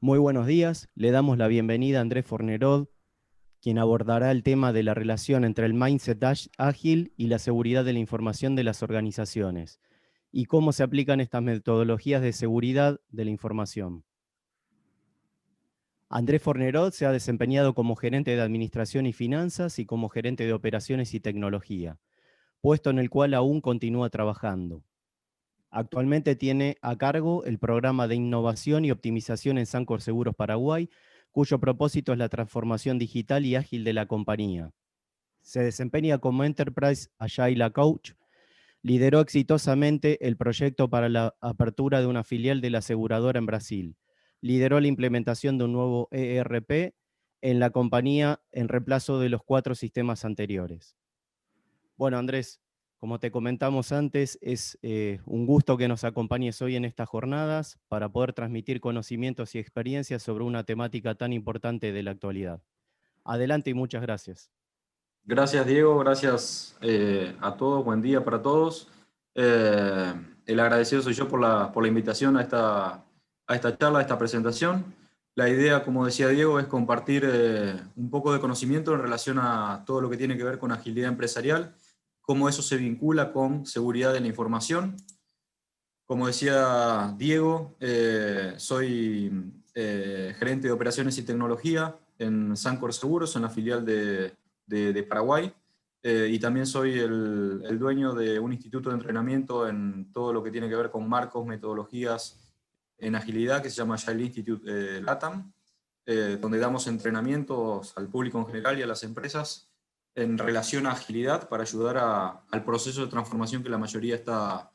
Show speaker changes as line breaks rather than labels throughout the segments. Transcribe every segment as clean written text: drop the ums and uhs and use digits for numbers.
Muy buenos días, le damos la bienvenida a Andrés Fornerod, quien abordará el tema de la relación entre el mindset ágil y la seguridad de la información de las organizaciones, y cómo se aplican estas metodologías de seguridad de la información. Andrés Fornerod se ha desempeñado como gerente de Administración y Finanzas y como gerente de Operaciones y Tecnología, puesto en el cual aún continúa trabajando. Actualmente tiene a cargo el programa de innovación y optimización en Sancor Seguros Paraguay, cuyo propósito es la transformación digital y ágil de la compañía. Se desempeña como Enterprise Agile Coach, lideró exitosamente el proyecto para la apertura de una filial de la aseguradora en Brasil, lideró la implementación de un nuevo ERP en la compañía en reemplazo de los 4 sistemas anteriores. Bueno, Andrés, como te comentamos antes, es un gusto que nos acompañes hoy en estas jornadas para poder transmitir conocimientos y experiencias sobre una temática tan importante de la actualidad. Adelante y muchas gracias.
Gracias, Diego, gracias a todos, buen día para todos. Eh, el agradecido soy yo por la invitación a esta charla, a esta presentación. La idea, como decía Diego, es compartir un poco de conocimiento en relación a todo lo que tiene que ver con agilidad empresarial, cómo eso se vincula con seguridad de la información. Como decía Diego, soy gerente de operaciones y tecnología en Sancor Seguros, en la filial de Paraguay, y también soy el dueño de un instituto de entrenamiento en todo lo que tiene que ver con marcos, metodologías en agilidad, que se llama Agile Institute LATAM, donde damos entrenamientos al público en general y a las empresas en relación a agilidad para ayudar al proceso de transformación que la mayoría está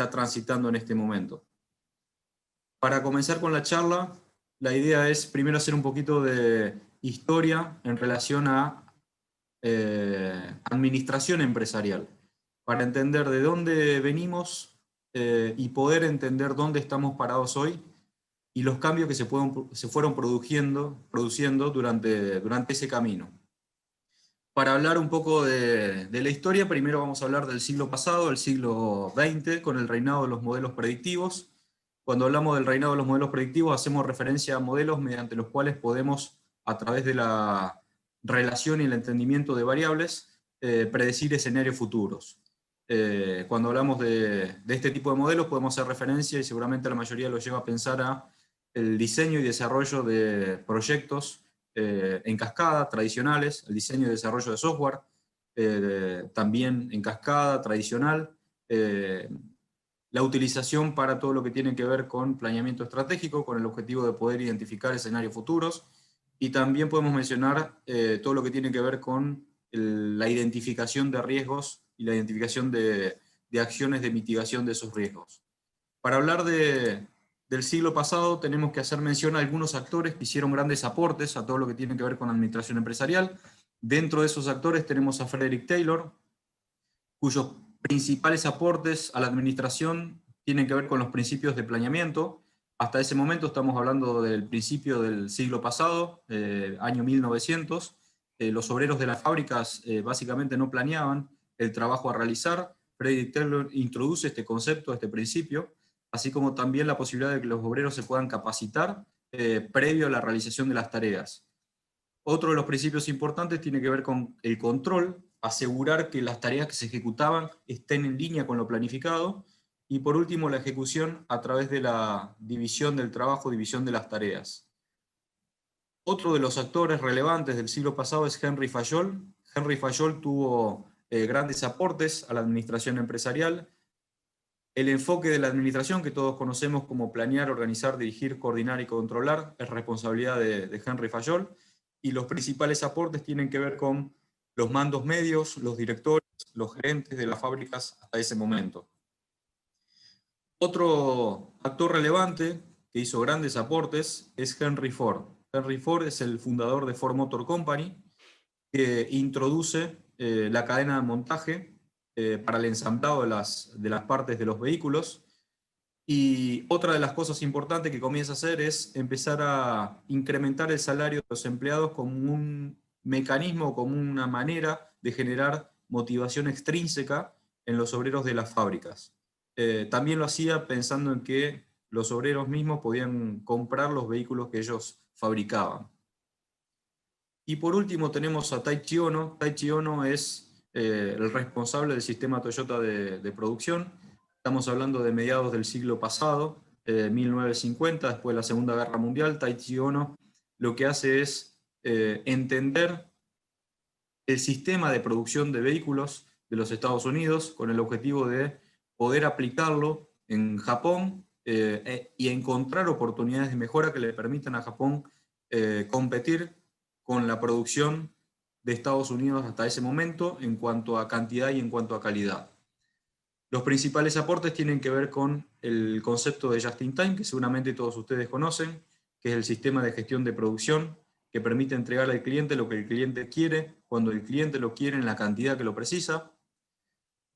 transitando en este momento. Para comenzar con la charla, la idea es primero hacer un poquito de historia en relación a administración empresarial, para entender de dónde venimos y poder entender dónde estamos parados hoy y los cambios que se fueron produciendo durante ese camino. Para hablar un poco de la historia, primero vamos a hablar del siglo pasado, el siglo XX, con el reinado de los modelos predictivos. Cuando hablamos del reinado de los modelos predictivos, hacemos referencia a modelos mediante los cuales podemos, a través de la relación y el entendimiento de variables, predecir escenarios futuros. Cuando hablamos de este tipo de modelos, podemos hacer referencia, y seguramente la mayoría lo lleva a pensar, a el diseño y desarrollo de proyectos en cascada, tradicionales, el diseño y desarrollo de software, también en cascada, tradicional, la utilización para todo lo que tiene que ver con planeamiento estratégico, con el objetivo de poder identificar escenarios futuros, y también podemos mencionar todo lo que tiene que ver con la identificación de riesgos y la identificación de acciones de mitigación de esos riesgos. Para hablar del siglo pasado, tenemos que hacer mención a algunos actores que hicieron grandes aportes a todo lo que tiene que ver con administración empresarial. Dentro de esos actores tenemos a Frederick Taylor, cuyos principales aportes a la administración tienen que ver con los principios de planeamiento. Hasta ese momento estamos hablando del principio del siglo pasado, año 1900. Los obreros de las fábricas básicamente no planeaban el trabajo a realizar. Frederick Taylor introduce este concepto, este principio, así como también la posibilidad de que los obreros se puedan capacitar previo a la realización de las tareas. Otro de los principios importantes tiene que ver con el control, asegurar que las tareas que se ejecutaban estén en línea con lo planificado, y por último la ejecución a través de la división del trabajo, división de las tareas. Otro de los actores relevantes del siglo pasado es Henry Fayol. Henry Fayol tuvo grandes aportes a la administración empresarial. El enfoque de la administración, que todos conocemos como planear, organizar, dirigir, coordinar y controlar, es responsabilidad de Henry Fayol, y los principales aportes tienen que ver con los mandos medios, los directores, los gerentes de las fábricas hasta ese momento. Otro actor relevante que hizo grandes aportes es Henry Ford. Henry Ford es el fundador de Ford Motor Company, que introduce la cadena de montaje para el ensamblado de las partes de los vehículos. Y otra de las cosas importantes que comienza a hacer es empezar a incrementar el salario de los empleados como un mecanismo, como una manera de generar motivación extrínseca en los obreros de las fábricas. También lo hacía pensando en que los obreros mismos podían comprar los vehículos que ellos fabricaban. Y por último tenemos a Taichi Ohno. Taichi Ohno es el responsable del sistema Toyota de producción. Estamos hablando de mediados del siglo pasado, 1950, después de la Segunda Guerra Mundial. Taichi Ohno lo que hace es entender el sistema de producción de vehículos de los Estados Unidos con el objetivo de poder aplicarlo en Japón y encontrar oportunidades de mejora que le permitan a Japón competir con la producción de Estados Unidos hasta ese momento en cuanto a cantidad y en cuanto a calidad. Los principales aportes tienen que ver con el concepto de Just-in-Time, que seguramente todos ustedes conocen, que es el sistema de gestión de producción que permite entregar al cliente lo que el cliente quiere, cuando el cliente lo quiere en la cantidad que lo precisa.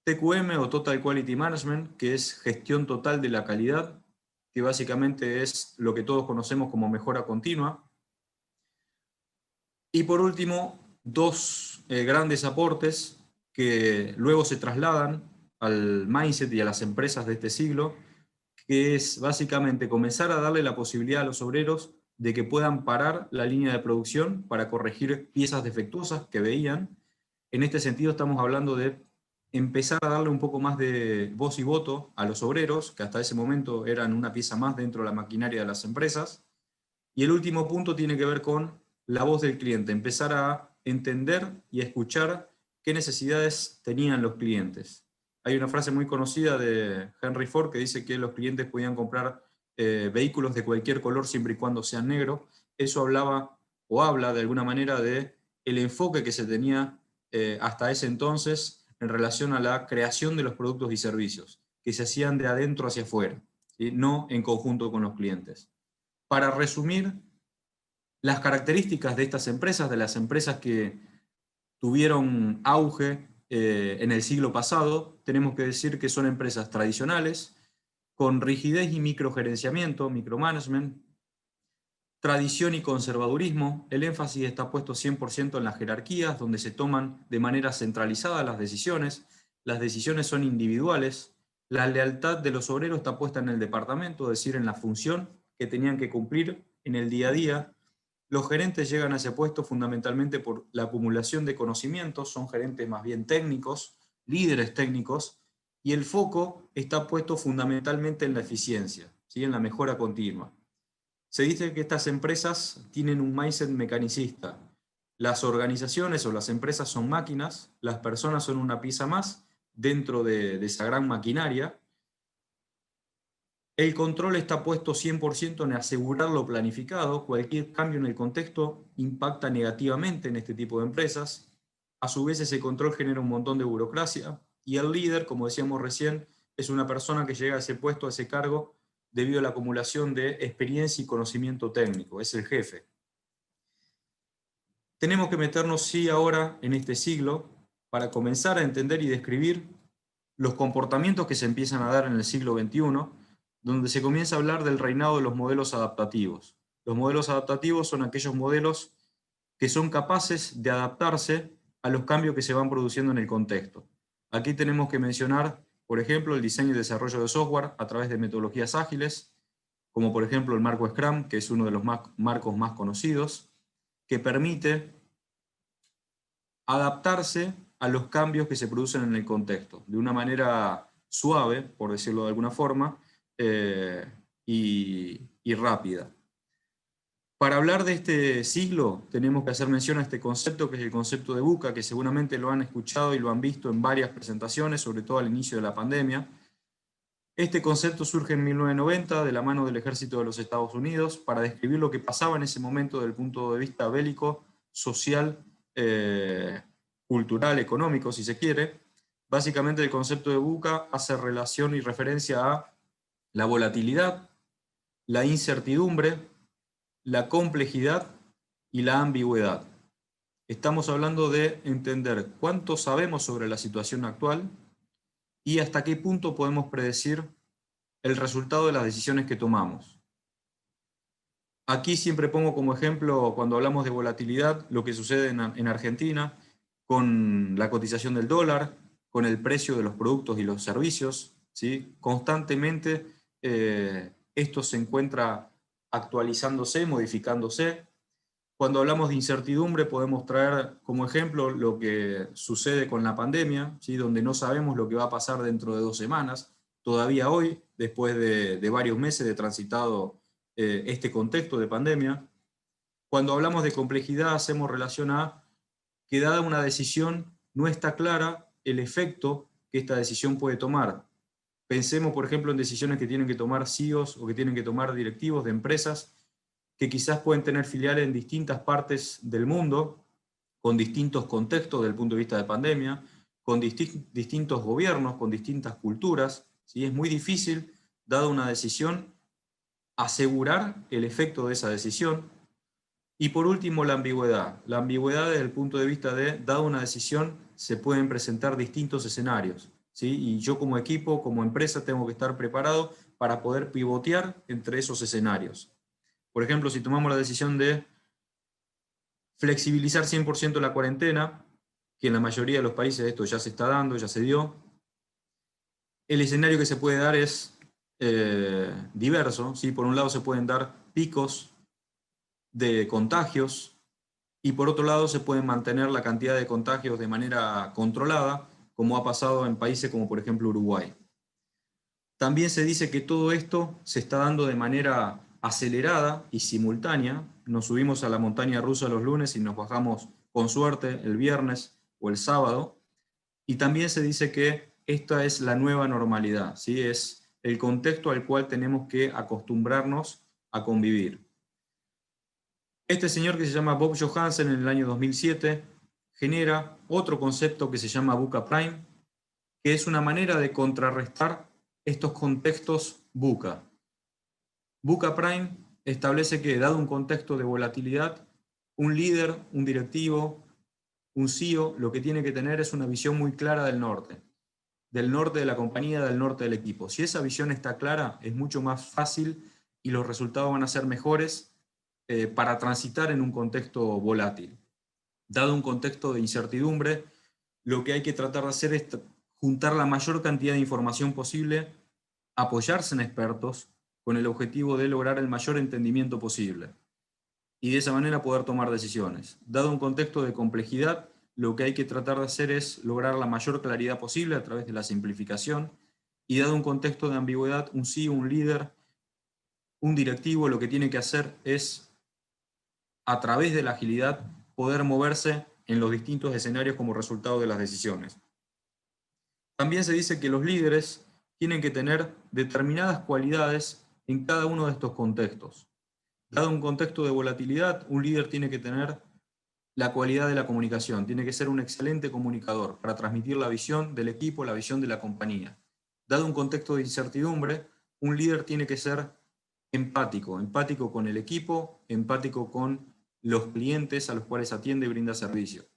TQM o Total Quality Management, que es gestión total de la calidad, que básicamente es lo que todos conocemos como mejora continua. Y por último, dos grandes aportes que luego se trasladan al mindset y a las empresas de este siglo, que es básicamente comenzar a darle la posibilidad a los obreros de que puedan parar la línea de producción para corregir piezas defectuosas que veían. En este sentido estamos hablando de empezar a darle un poco más de voz y voto a los obreros, que hasta ese momento eran una pieza más dentro de la maquinaria de las empresas. Y el último punto tiene que ver con la voz del cliente, empezar a entender y a escuchar qué necesidades tenían los clientes. Hay una frase muy conocida de Henry Ford que dice que los clientes podían comprar vehículos de cualquier color siempre y cuando sean negros. Eso hablaba o habla de alguna manera de el enfoque que se tenía hasta ese entonces en relación a la creación de los productos y servicios, que se hacían de adentro hacia afuera, ¿sí? No en conjunto con los clientes. Para resumir, las características de estas empresas, de las empresas que tuvieron auge en el siglo pasado, tenemos que decir que son empresas tradicionales, con rigidez y microgerenciamiento, micromanagement, tradición y conservadurismo. El énfasis está puesto 100% en las jerarquías, donde se toman de manera centralizada las decisiones son individuales, la lealtad de los obreros está puesta en el departamento, es decir, en la función que tenían que cumplir en el día a día. Los gerentes llegan a ese puesto fundamentalmente por la acumulación de conocimientos, son gerentes más bien técnicos, líderes técnicos, y el foco está puesto fundamentalmente en la eficiencia, ¿sí? En la mejora continua. Se dice que estas empresas tienen un mindset mecanicista. Las organizaciones o las empresas son máquinas, las personas son una pieza más dentro de esa gran maquinaria. El control está puesto 100% en asegurar lo planificado. Cualquier cambio en el contexto impacta negativamente en este tipo de empresas. A su vez, ese control genera un montón de burocracia. Y el líder, como decíamos recién, es una persona que llega a ese puesto, a ese cargo, debido a la acumulación de experiencia y conocimiento técnico. Es el jefe. Tenemos que meternos, sí, ahora en este siglo para comenzar a entender y describir los comportamientos que se empiezan a dar en el siglo XXI, donde se comienza a hablar del reinado de los modelos adaptativos. Los modelos adaptativos son aquellos modelos que son capaces de adaptarse a los cambios que se van produciendo en el contexto. Aquí tenemos que mencionar, por ejemplo, el diseño y desarrollo de software a través de metodologías ágiles, como por ejemplo el marco Scrum, que es uno de los marcos más conocidos, que permite adaptarse a los cambios que se producen en el contexto, de una manera suave, por decirlo de alguna forma, y rápida. Para hablar de este siglo, tenemos que hacer mención a este concepto, que es el concepto de VUCA, que seguramente lo han escuchado y lo han visto en varias presentaciones, sobre todo al inicio de la pandemia. Este concepto surge en 1990 de la mano del ejército de los Estados Unidos para describir lo que pasaba en ese momento desde el punto de vista bélico, social, cultural, económico, si se quiere. Básicamente el concepto de VUCA hace relación y referencia a la volatilidad, la incertidumbre, la complejidad y la ambigüedad. Estamos hablando de entender cuánto sabemos sobre la situación actual y hasta qué punto podemos predecir el resultado de las decisiones que tomamos. Aquí siempre pongo como ejemplo, cuando hablamos de volatilidad, lo que sucede en Argentina, con la cotización del dólar, con el precio de los productos y los servicios, ¿sí? Constantemente esto se encuentra actualizándose, modificándose. Cuando hablamos de incertidumbre podemos traer como ejemplo lo que sucede con la pandemia, ¿sí? Donde no sabemos lo que va a pasar dentro de 2 semanas. Todavía hoy, después de varios meses de transitado este contexto de pandemia, cuando hablamos de complejidad hacemos relación a que dada una decisión no está clara el efecto que esta decisión puede tomar. Pensemos, por ejemplo, en decisiones que tienen que tomar CEOs o que tienen que tomar directivos de empresas que quizás pueden tener filiales en distintas partes del mundo, con distintos contextos desde el punto de vista de pandemia, con distintos gobiernos, con distintas culturas. ¿Sí? Es muy difícil, dada una decisión, asegurar el efecto de esa decisión. Y por último, la ambigüedad. La ambigüedad desde el punto de vista de, dada una decisión, se pueden presentar distintos escenarios. ¿Sí? Y yo como equipo, como empresa, tengo que estar preparado para poder pivotear entre esos escenarios. Por ejemplo, si tomamos la decisión de flexibilizar 100% la cuarentena, que en la mayoría de los países esto ya se está dando, ya se dio, el escenario que se puede dar es diverso. ¿Sí? Por un lado se pueden dar picos de contagios y por otro lado se pueden mantener la cantidad de contagios de manera controlada, como ha pasado en países como por ejemplo Uruguay. También se dice que todo esto se está dando de manera acelerada y simultánea. Nos subimos a la montaña rusa los lunes y nos bajamos con suerte el viernes o el sábado. Y también se dice que esta es la nueva normalidad, ¿sí? Es el contexto al cual tenemos que acostumbrarnos a convivir. Este señor que se llama Bob Johansen en el año 2007 genera otro concepto que se llama VUCA Prime, que es una manera de contrarrestar estos contextos VUCA. VUCA Prime establece que, dado un contexto de volatilidad, un líder, un directivo, un CEO, lo que tiene que tener es una visión muy clara del norte de la compañía, del norte del equipo. Si esa visión está clara, es mucho más fácil y los resultados van a ser mejores para transitar en un contexto volátil. Dado un contexto de incertidumbre, lo que hay que tratar de hacer es juntar la mayor cantidad de información posible, apoyarse en expertos con el objetivo de lograr el mayor entendimiento posible y de esa manera poder tomar decisiones. Dado un contexto de complejidad, lo que hay que tratar de hacer es lograr la mayor claridad posible a través de la simplificación y dado un contexto de ambigüedad, un CEO, un líder, un directivo, lo que tiene que hacer es, a través de la agilidad, poder moverse en los distintos escenarios como resultado de las decisiones. También se dice que los líderes tienen que tener determinadas cualidades en cada uno de estos contextos. Dado un contexto de volatilidad, un líder tiene que tener la cualidad de la comunicación, tiene que ser un excelente comunicador para transmitir la visión del equipo, la visión de la compañía. Dado un contexto de incertidumbre, un líder tiene que ser empático, empático con el equipo, empático con los clientes a los cuales atiende y brinda servicio.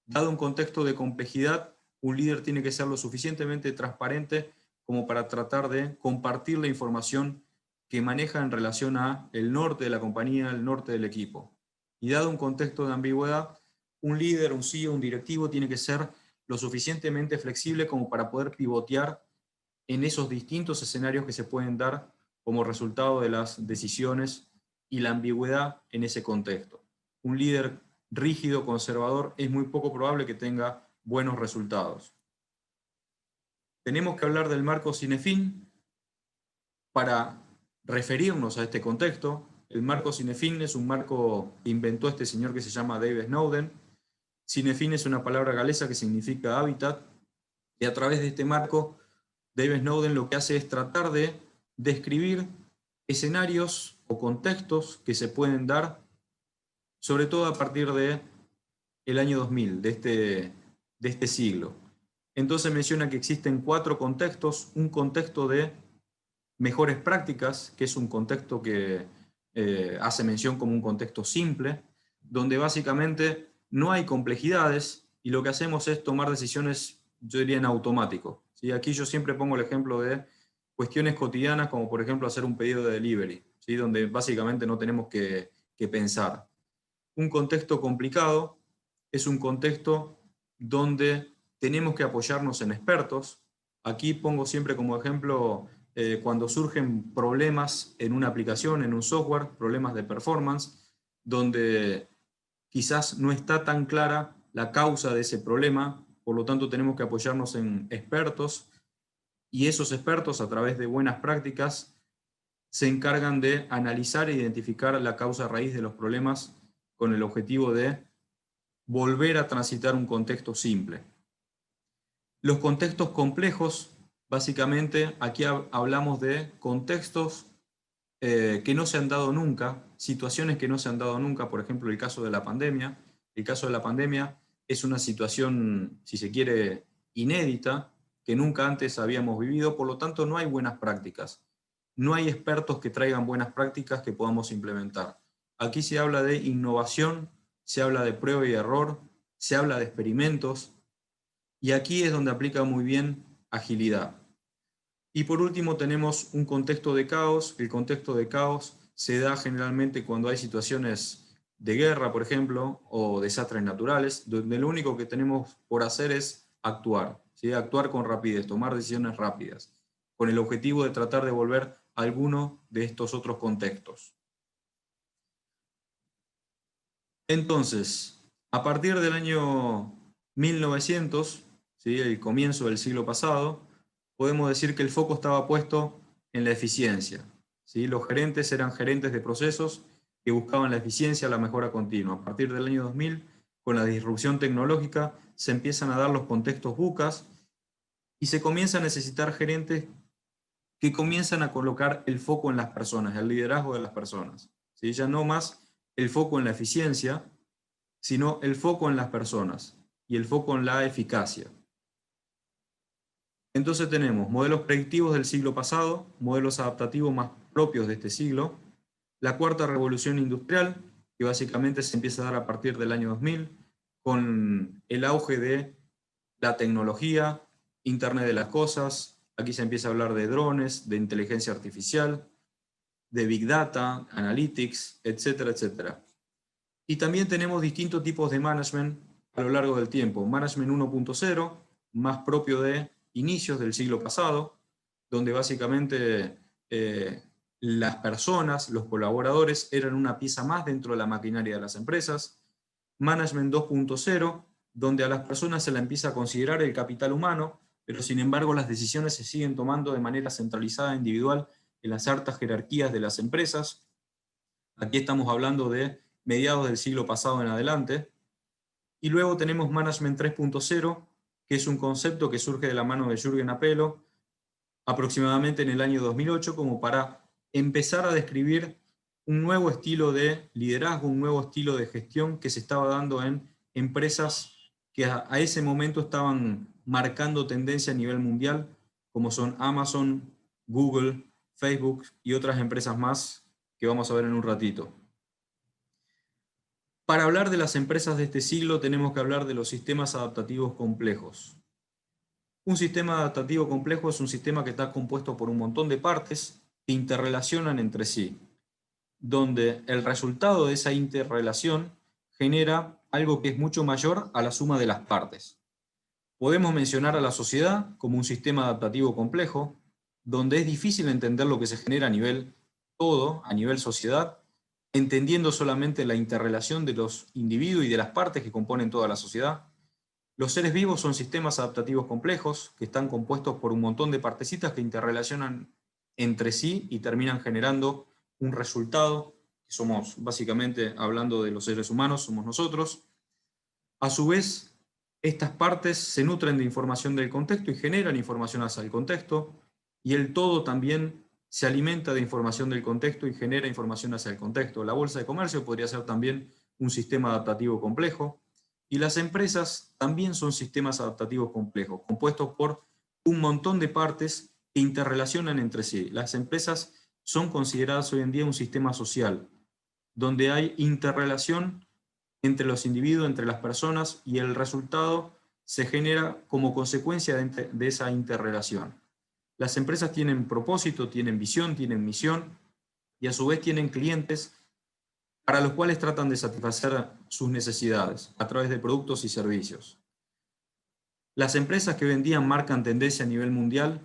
Dado un contexto de complejidad, un líder tiene que ser lo suficientemente transparente como para tratar de compartir la información que maneja en relación a el norte de la compañía, el norte del equipo. Y dado un contexto de ambigüedad, un líder, un CEO, un directivo tiene que ser lo suficientemente flexible como para poder pivotear en esos distintos escenarios que se pueden dar como resultado de las decisiones y la ambigüedad en ese contexto. Un líder rígido, conservador, es muy poco probable que tenga buenos resultados. Tenemos que hablar del marco Cinefin para referirnos a este contexto. El marco Cinefin es un marco que inventó este señor que se llama David Snowden. Cinefin es una palabra galesa que significa hábitat, y a través de este marco, David Snowden lo que hace es tratar de describir escenarios o contextos que se pueden dar, sobre todo a partir del año 2000, de este siglo. Entonces menciona que existen 4 contextos: un contexto de mejores prácticas, que es un contexto que hace mención como un contexto simple, donde básicamente no hay complejidades y lo que hacemos es tomar decisiones, yo diría, en automático. ¿Sí? Aquí yo siempre pongo el ejemplo de cuestiones cotidianas, como por ejemplo hacer un pedido de delivery, ¿sí? Donde básicamente no tenemos que pensar. Un contexto complicado es un contexto donde tenemos que apoyarnos en expertos. Aquí pongo siempre como ejemplo cuando surgen problemas en una aplicación, en un software, problemas de performance, donde quizás no está tan clara la causa de ese problema, por lo tanto tenemos que apoyarnos en expertos, y esos expertos, a través de buenas prácticas, se encargan de analizar e identificar la causa raíz de los problemas con el objetivo de volver a transitar un contexto simple. Los contextos complejos, básicamente, aquí hablamos de contextos que no se han dado nunca, situaciones que no se han dado nunca, por ejemplo, el caso de la pandemia. El caso de la pandemia es una situación, si se quiere, inédita, que nunca antes habíamos vivido, por lo tanto no hay buenas prácticas. No hay expertos que traigan buenas prácticas que podamos implementar. Aquí se habla de innovación, se habla de prueba y error, se habla de experimentos, y aquí es donde aplica muy bien agilidad. Y por último tenemos un contexto de caos. El contexto de caos se da generalmente cuando hay situaciones de guerra, por ejemplo, o desastres naturales, donde lo único que tenemos por hacer es actuar, ¿sí? Actuar con rapidez, tomar decisiones rápidas, con el objetivo de tratar de volver a alguno de estos otros contextos. Entonces, a partir del año 1900, ¿sí? El comienzo del siglo pasado, podemos decir que el foco estaba puesto en la eficiencia, ¿sí? Los gerentes eran gerentes de procesos que buscaban la eficiencia, la mejora continua. A partir del año 2000, con la disrupción tecnológica, se empiezan a dar los contextos VUCAs y se comienza a necesitar gerentes que comienzan a colocar el foco en las personas, el liderazgo de las personas, ¿sí? Ya no más el foco en la eficiencia, sino el foco en las personas y el foco en la eficacia. Entonces tenemos modelos predictivos del siglo pasado, modelos adaptativos más propios de este siglo, la cuarta revolución industrial, que básicamente se empieza a dar a partir del año 2000, con el auge de la tecnología, Internet de las cosas, aquí se empieza a hablar de drones, de inteligencia artificial, de Big Data, Analytics, etcétera, etcétera. Y también tenemos distintos tipos de management a lo largo del tiempo. Management 1.0, más propio de inicios del siglo pasado, donde básicamente las personas, los colaboradores, eran una pieza más dentro de la maquinaria de las empresas. Management 2.0, donde a las personas se la empieza a considerar el capital humano, pero sin embargo las decisiones se siguen tomando de manera centralizada, individual, en las altas jerarquías de las empresas. Aquí estamos hablando de mediados del siglo pasado en adelante. Y luego tenemos Management 3.0, que es un concepto que surge de la mano de Jürgen Apelo, aproximadamente en el año 2008, como para empezar a describir un nuevo estilo de liderazgo, un nuevo estilo de gestión que se estaba dando en empresas que a ese momento estaban marcando tendencia a nivel mundial, como son Amazon, Google, Facebook y otras empresas más que vamos a ver en un ratito. Para hablar de las empresas de este siglo tenemos que hablar de los sistemas adaptativos complejos. Un sistema adaptativo complejo es un sistema que está compuesto por un montón de partes que interrelacionan entre sí, donde el resultado de esa interrelación genera algo que es mucho mayor a la suma de las partes. Podemos mencionar a la sociedad como un sistema adaptativo complejo, donde es difícil entender lo que se genera a nivel todo, a nivel sociedad, entendiendo solamente la interrelación de los individuos y de las partes que componen toda la sociedad. Los seres vivos son sistemas adaptativos complejos que están compuestos por un montón de partecitas que interrelacionan entre sí y terminan generando un resultado, que somos básicamente, hablando de los seres humanos, somos nosotros. A su vez, estas partes se nutren de información del contexto y generan información hacia el contexto, y el todo también se alimenta de información del contexto y genera información hacia el contexto. La bolsa de comercio podría ser también un sistema adaptativo complejo, y las empresas también son sistemas adaptativos complejos, compuestos por un montón de partes que interrelacionan entre sí. Las empresas son consideradas hoy en día un sistema social, donde hay interrelación entre los individuos, entre las personas, y el resultado se genera como consecuencia de esa interrelación. Las empresas tienen propósito, tienen visión, tienen misión, y a su vez tienen clientes para los cuales tratan de satisfacer sus necesidades a través de productos y servicios. Las empresas que hoy en día marcan tendencia a nivel mundial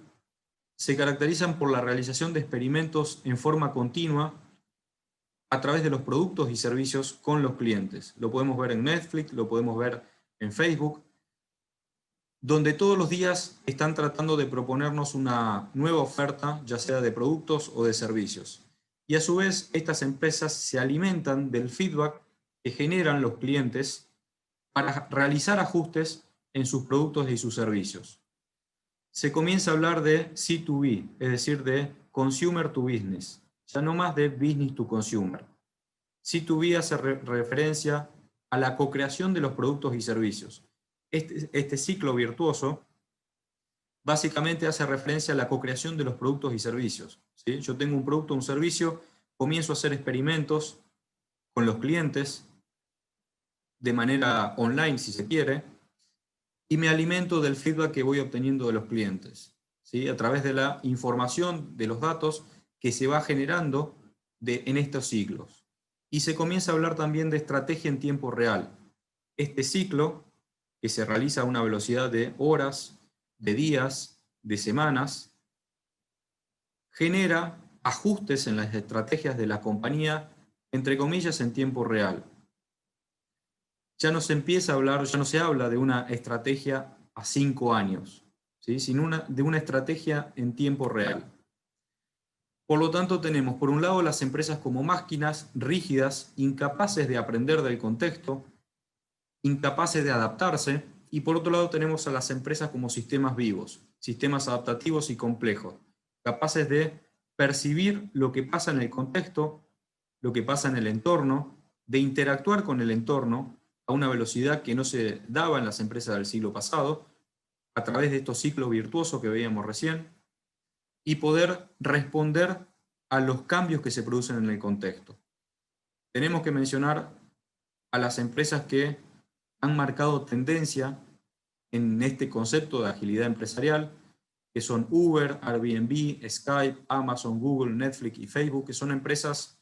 se caracterizan por la realización de experimentos en forma continua a través de los productos y servicios con los clientes. Lo podemos ver en Netflix, lo podemos ver en Facebook, donde todos los días están tratando de proponernos una nueva oferta, ya sea de productos o de servicios. Y a su vez, estas empresas se alimentan del feedback que generan los clientes para realizar ajustes en sus productos y sus servicios. Se comienza a hablar de C2B, es decir, de Consumer to Business, ya no más de Business to Consumer. C2B hace referencia a la co-creación de los productos y servicios. Este ciclo virtuoso básicamente hace referencia a la co-creación de los productos y servicios, ¿sí? Yo tengo un producto o un servicio, comienzo a hacer experimentos con los clientes de manera online, si se quiere, y me alimento del feedback que voy obteniendo de los clientes, ¿sí? A través de la información, de los datos que se va generando en estos ciclos. Y se comienza a hablar también de estrategia en tiempo real. Este ciclo, que se realiza a una velocidad de horas, de días, de semanas, genera ajustes en las estrategias de la compañía, entre comillas, en tiempo real. Ya no se empieza a hablar, ya no se habla de una estrategia a 5 años, ¿sí? Sino de una estrategia en tiempo real. Por lo tanto, tenemos por un lado las empresas como máquinas rígidas, incapaces de aprender del contexto, incapaces de adaptarse, y por otro lado tenemos a las empresas como sistemas vivos, sistemas adaptativos y complejos, capaces de percibir lo que pasa en el contexto, lo que pasa en el entorno, de interactuar con el entorno a una velocidad que no se daba en las empresas del siglo pasado, a través de estos ciclos virtuosos que veíamos recién, y poder responder a los cambios que se producen en el contexto. Tenemos que mencionar a las empresas que han marcado tendencia en este concepto de agilidad empresarial, que son Uber, Airbnb, Skype, Amazon, Google, Netflix y Facebook, que son empresas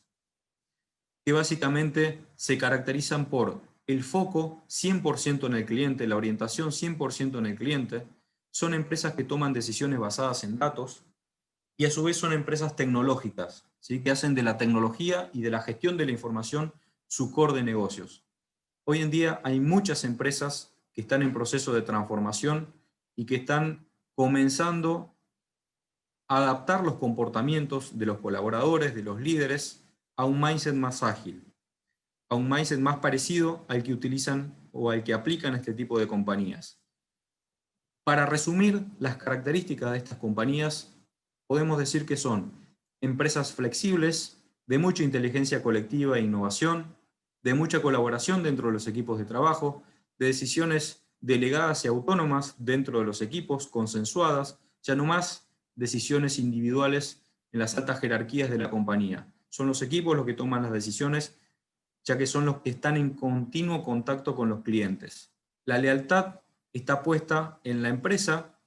que básicamente se caracterizan por el foco 100% en el cliente, la orientación 100% en el cliente. Son empresas que toman decisiones basadas en datos y a su vez son empresas tecnológicas, ¿sí? Que hacen de la tecnología y de la gestión de la información su core de negocios. Hoy en día hay muchas empresas que están en proceso de transformación y que están comenzando a adaptar los comportamientos de los colaboradores, de los líderes, a un mindset más ágil, a un mindset más parecido al que utilizan o al que aplican este tipo de compañías. Para resumir las características de estas compañías, podemos decir que son empresas flexibles, de mucha inteligencia colectiva e innovación, de mucha colaboración dentro de los equipos de trabajo, de decisiones delegadas y autónomas dentro de los equipos, consensuadas, ya no más decisiones individuales en las altas jerarquías de la compañía. Son los equipos los que toman las decisiones, ya que son los que están en continuo contacto con los clientes. La lealtad está puesta en la empresa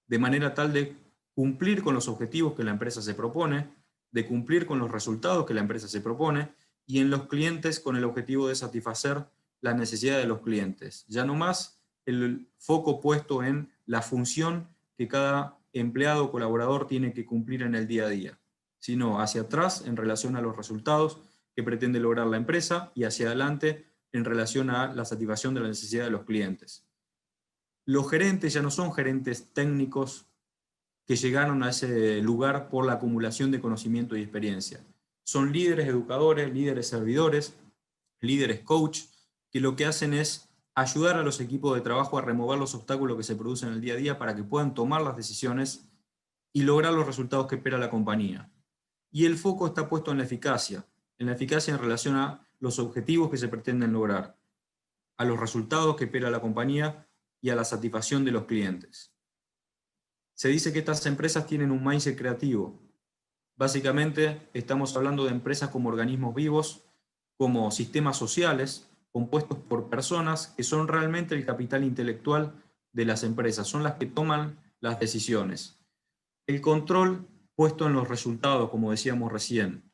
de manera tal de cumplir con los objetivos que la empresa se propone, de cumplir con los resultados que la empresa se propone, y en los clientes con el objetivo de satisfacer las necesidades de los clientes. Ya no más el foco puesto en la función que cada empleado o colaborador tiene que cumplir en el día a día, sino hacia atrás en relación a los resultados que pretende lograr la empresa y hacia adelante en relación a la satisfacción de la necesidad de los clientes. Los gerentes ya no son gerentes técnicos que llegaron a ese lugar por la acumulación de conocimiento y experiencia. Son líderes educadores, líderes servidores, líderes coach, que lo que hacen es ayudar a los equipos de trabajo a remover los obstáculos que se producen en el día a día para que puedan tomar las decisiones y lograr los resultados que espera la compañía. Y el foco está puesto en la eficacia en relación a los objetivos que se pretenden lograr, a los resultados que espera la compañía y a la satisfacción de los clientes. Se dice que estas empresas tienen un mindset creativo. Básicamente estamos hablando de empresas como organismos vivos, como sistemas sociales, compuestos por personas que son realmente el capital intelectual de las empresas, son las que toman las decisiones. El control puesto en los resultados, como decíamos recién,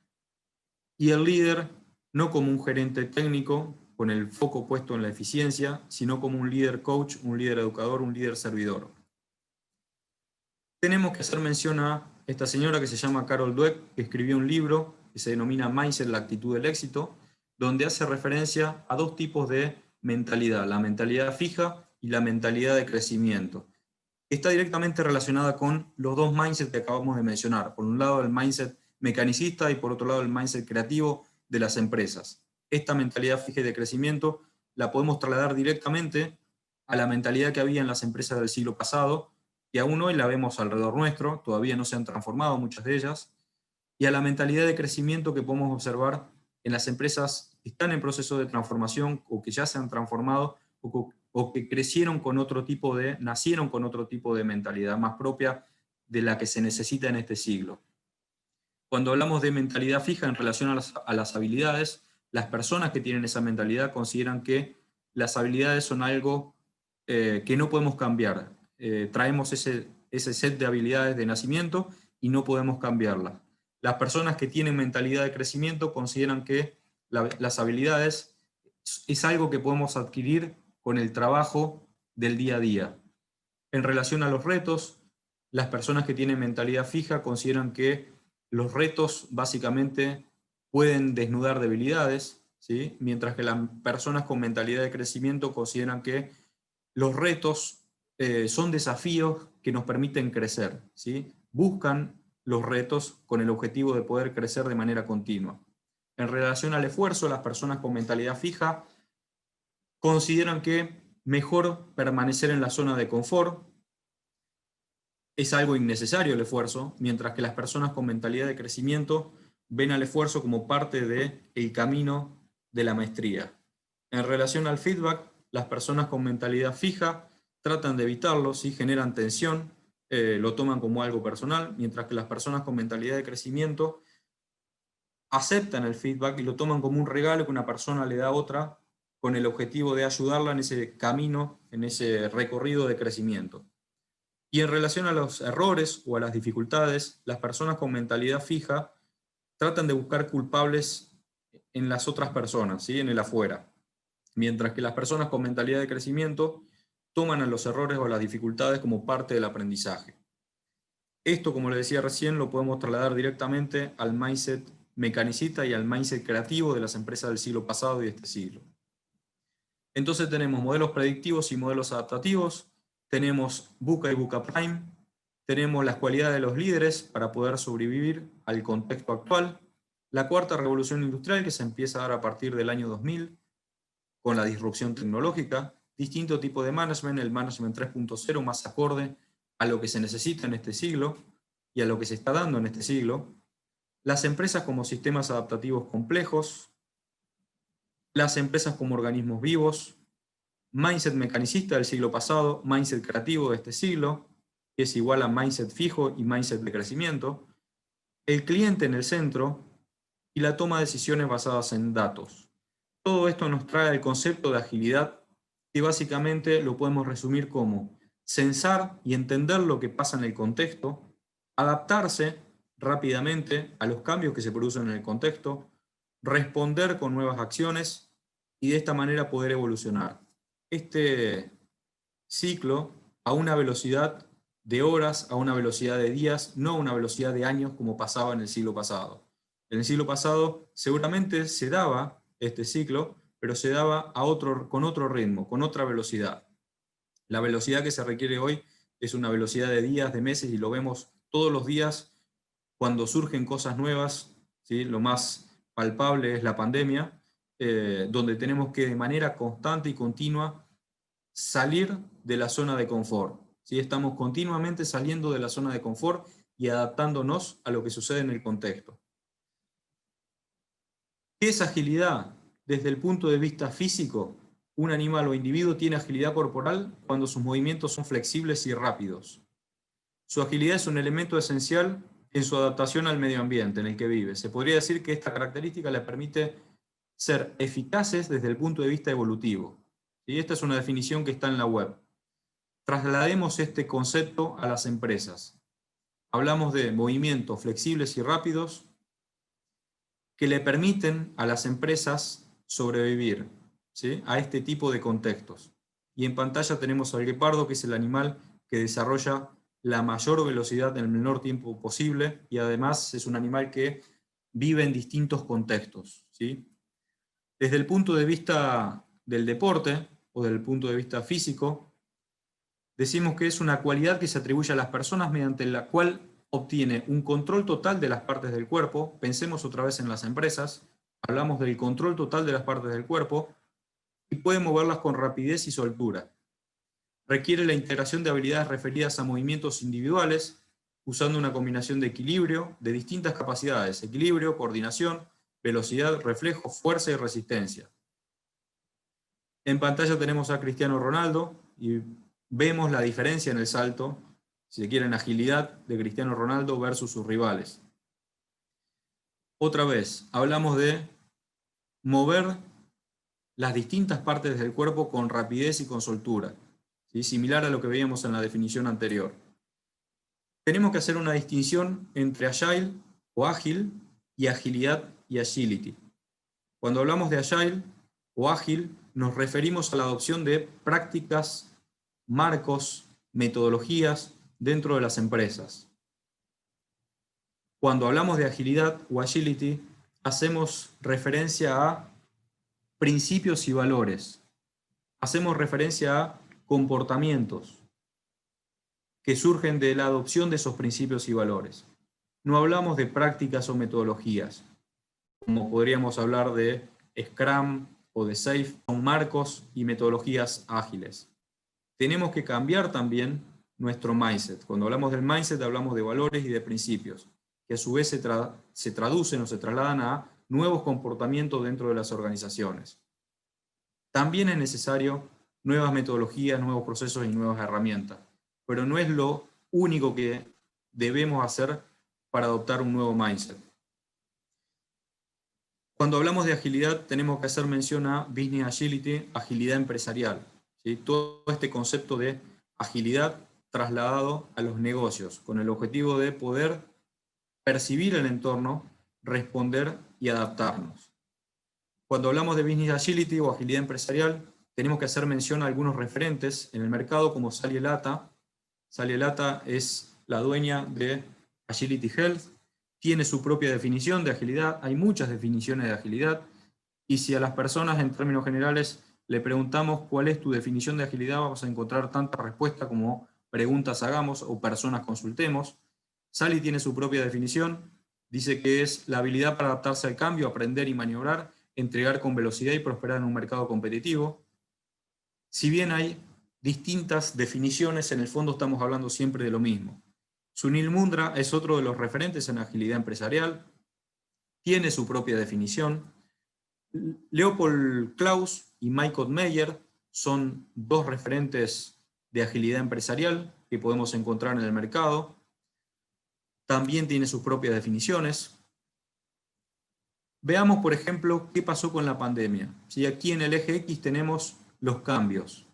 y el líder no como un gerente técnico con el foco puesto en la eficiencia, sino como un líder coach, un líder educador, un líder servidor. tenemos que hacer mención a esta señora que se llama Carol Dweck, que escribió un libro que se denomina Mindset, la actitud del éxito, donde hace referencia a dos tipos de mentalidad, la mentalidad fija y la mentalidad de crecimiento. Está directamente relacionada con los dos mindsets que acabamos de mencionar. Por un lado el mindset mecanicista y por otro lado el mindset creativo de las empresas. Esta mentalidad fija y de crecimiento la podemos trasladar directamente a la mentalidad que había en las empresas del siglo pasado, y aún hoy la vemos alrededor nuestro, todavía no se han transformado muchas de ellas, y a la mentalidad de crecimiento que podemos observar en las empresas que están en proceso de transformación o que ya se han transformado o que crecieron con otro tipo de, nacieron con otro tipo de mentalidad más propia de la que se necesita en este siglo. Cuando hablamos de mentalidad fija en relación a las habilidades, las personas que tienen esa mentalidad consideran que las habilidades son algo que no podemos cambiar. Traemos ese set de habilidades de nacimiento y no podemos cambiarlas. Las personas que tienen mentalidad de crecimiento consideran que las habilidades es algo que podemos adquirir con el trabajo del día a día. En relación a los retos, las personas que tienen mentalidad fija consideran que los retos básicamente pueden desnudar debilidades, ¿sí? Mientras que las personas con mentalidad de crecimiento consideran que los retos son desafíos que nos permiten crecer, ¿sí? Buscan los retos con el objetivo de poder crecer de manera continua. En relación al esfuerzo, las personas con mentalidad fija consideran que mejor permanecer en la zona de confort, es algo innecesario el esfuerzo, mientras que las personas con mentalidad de crecimiento ven al esfuerzo como parte del camino de la maestría. En relación al feedback, las personas con mentalidad fija tratan de evitarlo, si generan tensión, lo toman como algo personal, mientras que las personas con mentalidad de crecimiento aceptan el feedback y lo toman como un regalo que una persona le da a otra con el objetivo de ayudarla en ese camino, en ese recorrido de crecimiento. Y en relación a los errores o a las dificultades, las personas con mentalidad fija tratan de buscar culpables en las otras personas, ¿sí? En el afuera. Mientras que las personas con mentalidad de crecimiento toman a los errores o a las dificultades como parte del aprendizaje. Esto, como les decía recién, lo podemos trasladar directamente al mindset mecanicista y al mindset creativo de las empresas del siglo pasado y de este siglo. Entonces tenemos modelos predictivos y modelos adaptativos, tenemos VUCA y VUCA Prime, tenemos las cualidades de los líderes para poder sobrevivir al contexto actual, la cuarta revolución industrial que se empieza a dar a partir del año 2000 con la disrupción tecnológica, distinto tipo de management, el management 3.0 más acorde a lo que se necesita en este siglo y a lo que se está dando en este siglo, las empresas como sistemas adaptativos complejos, las empresas como organismos vivos, mindset mecanicista del siglo pasado, mindset creativo de este siglo, que es igual a mindset fijo y mindset de crecimiento, el cliente en el centro y la toma de decisiones basadas en datos. Todo esto nos trae el concepto de agilidad, que básicamente lo podemos resumir como sensar y entender lo que pasa en el contexto, adaptarse rápidamente a los cambios que se producen en el contexto, responder con nuevas acciones y de esta manera poder evolucionar. Este ciclo a una velocidad de horas, a una velocidad de días, no a una velocidad de años como pasaba en el siglo pasado. En el siglo pasado seguramente se daba este ciclo, pero se daba con otro ritmo, con otra velocidad. La velocidad que se requiere hoy es una velocidad de días, de meses, y lo vemos todos los días cuando surgen cosas nuevas, ¿sí? Lo más palpable es la pandemia, donde tenemos que de manera constante y continua salir de la zona de confort. ¿Sí? Estamos continuamente saliendo de la zona de confort y adaptándonos a lo que sucede en el contexto. ¿Qué es agilidad? Desde el punto de vista físico, un animal o individuo tiene agilidad corporal cuando sus movimientos son flexibles y rápidos. Su agilidad es un elemento esencial en su adaptación al medio ambiente en el que vive. Se podría decir que esta característica le permite ser eficaces desde el punto de vista evolutivo. Y esta es una definición que está en la web. Traslademos este concepto a las empresas. Hablamos de movimientos flexibles y rápidos que le permiten a las empresas sobrevivir, ¿sí? A este tipo de contextos. Y en pantalla tenemos al guepardo, que es el animal que desarrolla la mayor velocidad en el menor tiempo posible, y además es un animal que vive en distintos contextos, ¿sí? Desde el punto de vista del deporte, o desde el punto de vista físico, decimos que es una cualidad que se atribuye a las personas mediante la cual obtiene un control total de las partes del cuerpo. Pensemos otra vez en las empresas, hablamos del control total de las partes del cuerpo, y puede moverlas con rapidez y soltura. Requiere la integración de habilidades referidas a movimientos individuales, usando una combinación de equilibrio de distintas capacidades: equilibrio, coordinación, velocidad, reflejo, fuerza y resistencia. En pantalla tenemos a Cristiano Ronaldo y vemos la diferencia en el salto, si se quiere en agilidad, de Cristiano Ronaldo versus sus rivales. Otra vez, hablamos de mover las distintas partes del cuerpo con rapidez y con soltura, ¿sí? Similar a lo que veíamos en la definición anterior. Tenemos que hacer una distinción entre agile o ágil y agilidad y agility. Cuando hablamos de agile o ágil, nos referimos a la adopción de prácticas, marcos, metodologías dentro de las empresas. Cuando hablamos de agilidad o agility, hacemos referencia a principios y valores. Hacemos referencia a comportamientos que surgen de la adopción de esos principios y valores. No hablamos de prácticas o metodologías, como podríamos hablar de Scrum o de SAFe, son marcos y metodologías ágiles. Tenemos que cambiar también nuestro mindset. Cuando hablamos del mindset hablamos de valores y de principios, que a su vez se traducen o se trasladan a nuevos comportamientos dentro de las organizaciones. También es necesario nuevas metodologías, nuevos procesos y nuevas herramientas, pero no es lo único que debemos hacer para adoptar un nuevo mindset. Cuando hablamos de agilidad tenemos que hacer mención a Business Agility, agilidad empresarial, ¿sí? Todo este concepto de agilidad trasladado a los negocios, con el objetivo de poder percibir el entorno, responder y adaptarnos. Cuando hablamos de Business Agility o agilidad empresarial, tenemos que hacer mención a algunos referentes en el mercado como Sally Lata. Sally Lata es la dueña de Agility Health, tiene su propia definición de agilidad, hay muchas definiciones de agilidad, y si a las personas en términos generales le preguntamos cuál es tu definición de agilidad, vamos a encontrar tanta respuesta como preguntas hagamos o personas consultemos. Sally tiene su propia definición, dice que es la habilidad para adaptarse al cambio, aprender y maniobrar, entregar con velocidad y prosperar en un mercado competitivo. Si bien hay distintas definiciones, en el fondo estamos hablando siempre de lo mismo. Sunil Mundra es otro de los referentes en agilidad empresarial, tiene su propia definición. Leopold Klaus y Mike Ottmeyer son dos referentes de agilidad empresarial que podemos encontrar en el mercado. También tiene sus propias definiciones. Veamos, por ejemplo, qué pasó con la pandemia. ¿Sí? Aquí en el eje X tenemos los cambios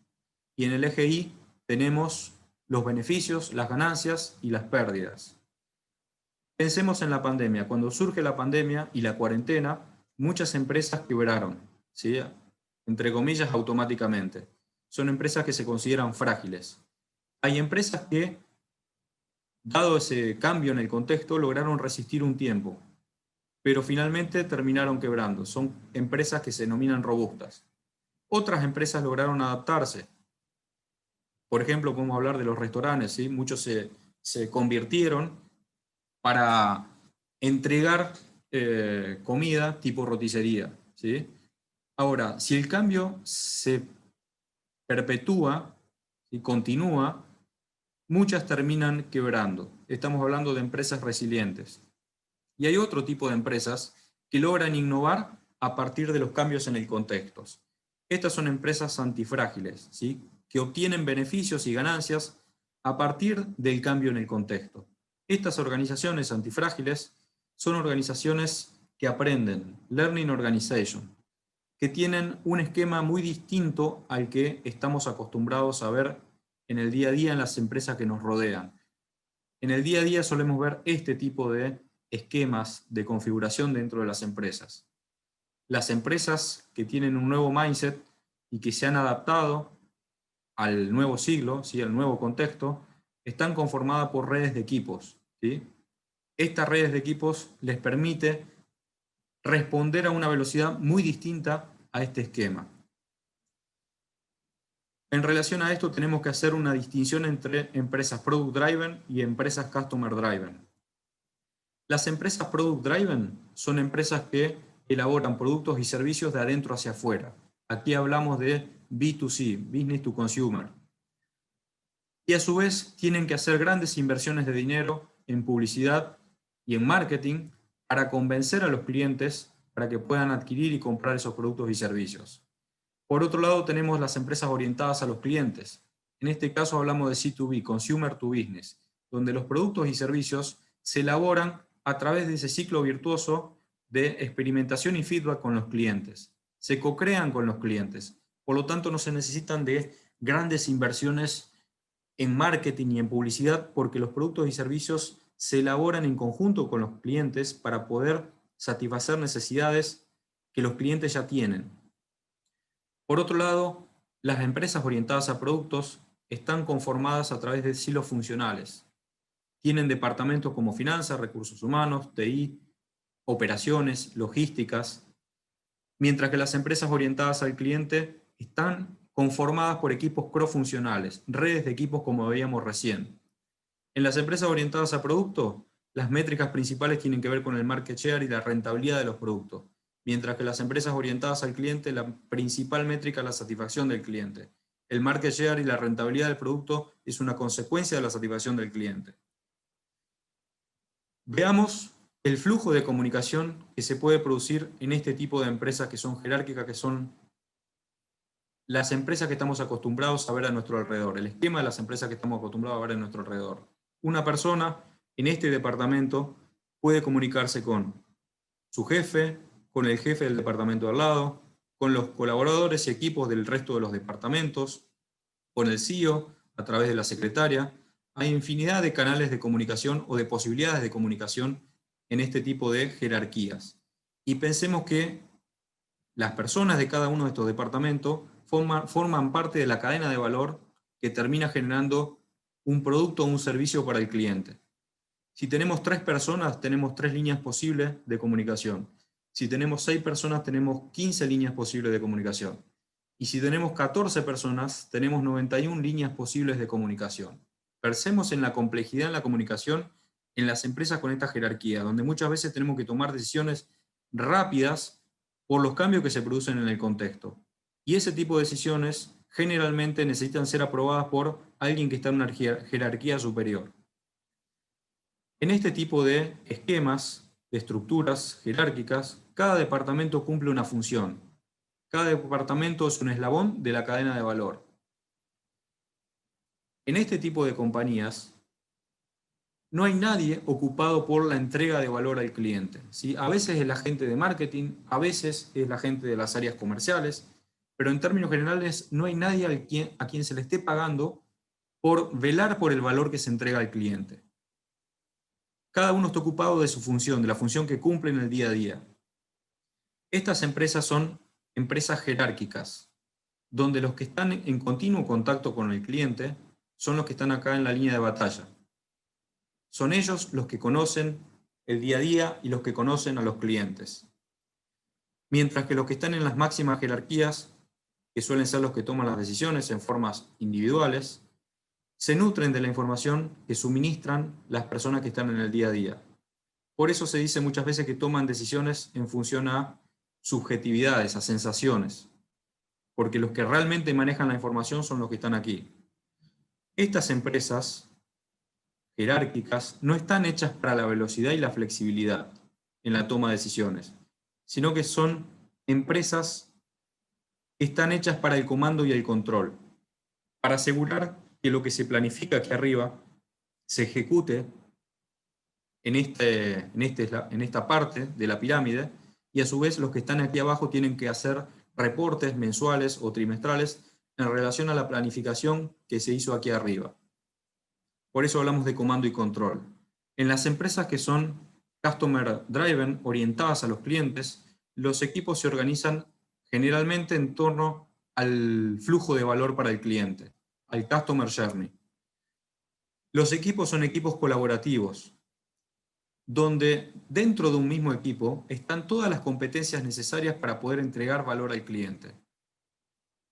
y en el eje Y tenemos los beneficios, las ganancias y las pérdidas. Pensemos en la pandemia. Cuando surge la pandemia y la cuarentena, muchas empresas quebraron, ¿sí? Entre comillas, automáticamente. Son empresas que se consideran frágiles. Hay empresas que, dado ese cambio en el contexto, lograron resistir un tiempo, pero finalmente terminaron quebrando. Son empresas que se denominan robustas. Otras empresas lograron adaptarse. Por ejemplo, podemos hablar de los restaurantes, ¿sí? Muchos se convirtieron para entregar comida tipo roticería, ¿sí? Ahora, si el cambio se perpetúa y continúa, muchas terminan quebrando. Estamos hablando de empresas resilientes. Y hay otro tipo de empresas que logran innovar a partir de los cambios en el contexto. Estas son empresas antifrágiles, ¿sí? Que obtienen beneficios y ganancias a partir del cambio en el contexto. Estas organizaciones antifrágiles son organizaciones que aprenden, Learning Organization, que tienen un esquema muy distinto al que estamos acostumbrados a ver en el día a día en las empresas que nos rodean. En el día a día solemos ver este tipo de esquemas de configuración dentro de las empresas. Las empresas que tienen un nuevo mindset y que se han adaptado al nuevo siglo, ¿sí? Al nuevo contexto, están conformadas por redes de equipos, ¿sí? Estas redes de equipos les permite responder a una velocidad muy distinta a este esquema. En relación a esto tenemos que hacer una distinción entre empresas Product Driven y empresas Customer Driven. Las empresas Product Driven son empresas que elaboran productos y servicios de adentro hacia afuera. Aquí hablamos de B2C, Business to Consumer. Y a su vez tienen que hacer grandes inversiones de dinero en publicidad y en marketing para convencer a los clientes para que puedan adquirir y comprar esos productos y servicios. Por otro lado, tenemos las empresas orientadas a los clientes. En este caso hablamos de C2B, Consumer to Business, donde los productos y servicios se elaboran a través de ese ciclo virtuoso de experimentación y feedback con los clientes. Se co-crean con los clientes. Por lo tanto, no se necesitan de grandes inversiones en marketing y en publicidad porque los productos y servicios se elaboran en conjunto con los clientes para poder satisfacer necesidades que los clientes ya tienen. Por otro lado, las empresas orientadas a productos están conformadas a través de silos funcionales. Tienen departamentos como finanzas, recursos humanos, TI, operaciones, logísticas, mientras que las empresas orientadas al cliente están conformadas por equipos cross-funcionales, redes de equipos como veíamos recién. En las empresas orientadas a productos, las métricas principales tienen que ver con el market share y la rentabilidad de los productos, mientras que las empresas orientadas al cliente, la principal métrica es la satisfacción del cliente. El market share y la rentabilidad del producto es una consecuencia de la satisfacción del cliente. Veamos el flujo de comunicación que se puede producir en este tipo de empresas que son jerárquicas, que son las empresas que estamos acostumbrados a ver a nuestro alrededor, el esquema de las empresas que estamos acostumbrados a ver a nuestro alrededor. Una persona en este departamento puede comunicarse con su jefe, con el jefe del departamento de al lado, con los colaboradores y equipos del resto de los departamentos, con el CEO, a través de la secretaria. Hay infinidad de canales de comunicación o de posibilidades de comunicación en este tipo de jerarquías. Y pensemos que las personas de cada uno de estos departamentos forman parte de la cadena de valor que termina generando un producto o un servicio para el cliente. Si tenemos 3 personas, tenemos 3 líneas posibles de comunicación. Si tenemos 6 personas, tenemos 15 líneas posibles de comunicación. Y si tenemos 14 personas, tenemos 91 líneas posibles de comunicación. Pensemos en la complejidad en la comunicación en las empresas con esta jerarquía, donde muchas veces tenemos que tomar decisiones rápidas por los cambios que se producen en el contexto. Y ese tipo de decisiones generalmente necesitan ser aprobadas por alguien que está en una jerarquía superior. En este tipo de esquemas, de estructuras jerárquicas, cada departamento cumple una función. Cada departamento es un eslabón de la cadena de valor. En este tipo de compañías, no hay nadie ocupado por la entrega de valor al cliente, ¿sí? A veces es la gente de marketing, a veces es la gente de las áreas comerciales, pero en términos generales no hay nadie a quien se le esté pagando por velar por el valor que se entrega al cliente. Cada uno está ocupado de su función, de la función que cumple en el día a día. Estas empresas son empresas jerárquicas, donde los que están en continuo contacto con el cliente son los que están acá en la línea de batalla. Son ellos los que conocen el día a día y los que conocen a los clientes. Mientras que los que están en las máximas jerarquías, que suelen ser los que toman las decisiones en formas individuales, se nutren de la información que suministran las personas que están en el día a día. Por eso se dice muchas veces que toman decisiones en función a subjetividades, a sensaciones, porque los que realmente manejan la información son los que están aquí. Estas empresas jerárquicas no están hechas para la velocidad y la flexibilidad en la toma de decisiones, sino que son empresas que están hechas para el comando y el control, para asegurar que lo que se planifica aquí arriba se ejecute en esta parte de la pirámide, y a su vez los que están aquí abajo tienen que hacer reportes mensuales o trimestrales en relación a la planificación que se hizo aquí arriba. Por eso hablamos de comando y control. En las empresas que son customer driven, orientadas a los clientes, los equipos se organizan generalmente en torno al flujo de valor para el cliente, al customer journey. Los equipos son equipos colaborativos, donde dentro de un mismo equipo están todas las competencias necesarias para poder entregar valor al cliente.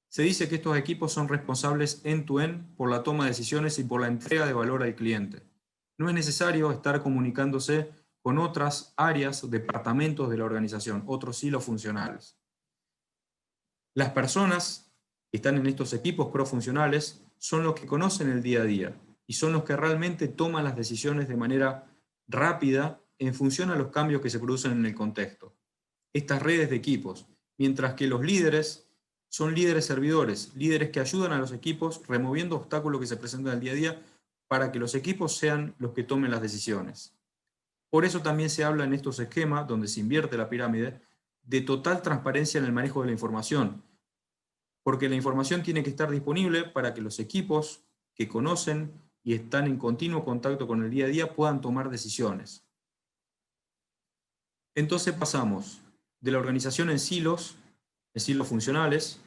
Se dice que estos equipos son responsables end-to-end por la toma de decisiones y por la entrega de valor al cliente. No es necesario estar comunicándose con otras áreas o departamentos de la organización, otros hilos funcionales. Las personas que están en estos equipos cross-funcionales son los que conocen el día a día y son los que realmente toman las decisiones de manera rápida en función a los cambios que se producen en el contexto. Estas redes de equipos, mientras que los líderes son líderes servidores, líderes que ayudan a los equipos removiendo obstáculos que se presentan en el día a día para que los equipos sean los que tomen las decisiones. Por eso también se habla en estos esquemas, donde se invierte la pirámide, de total transparencia en el manejo de la información, porque la información tiene que estar disponible para que los equipos que conocen y están en continuo contacto con el día a día puedan tomar decisiones. Entonces pasamos de la organización en silos funcionales,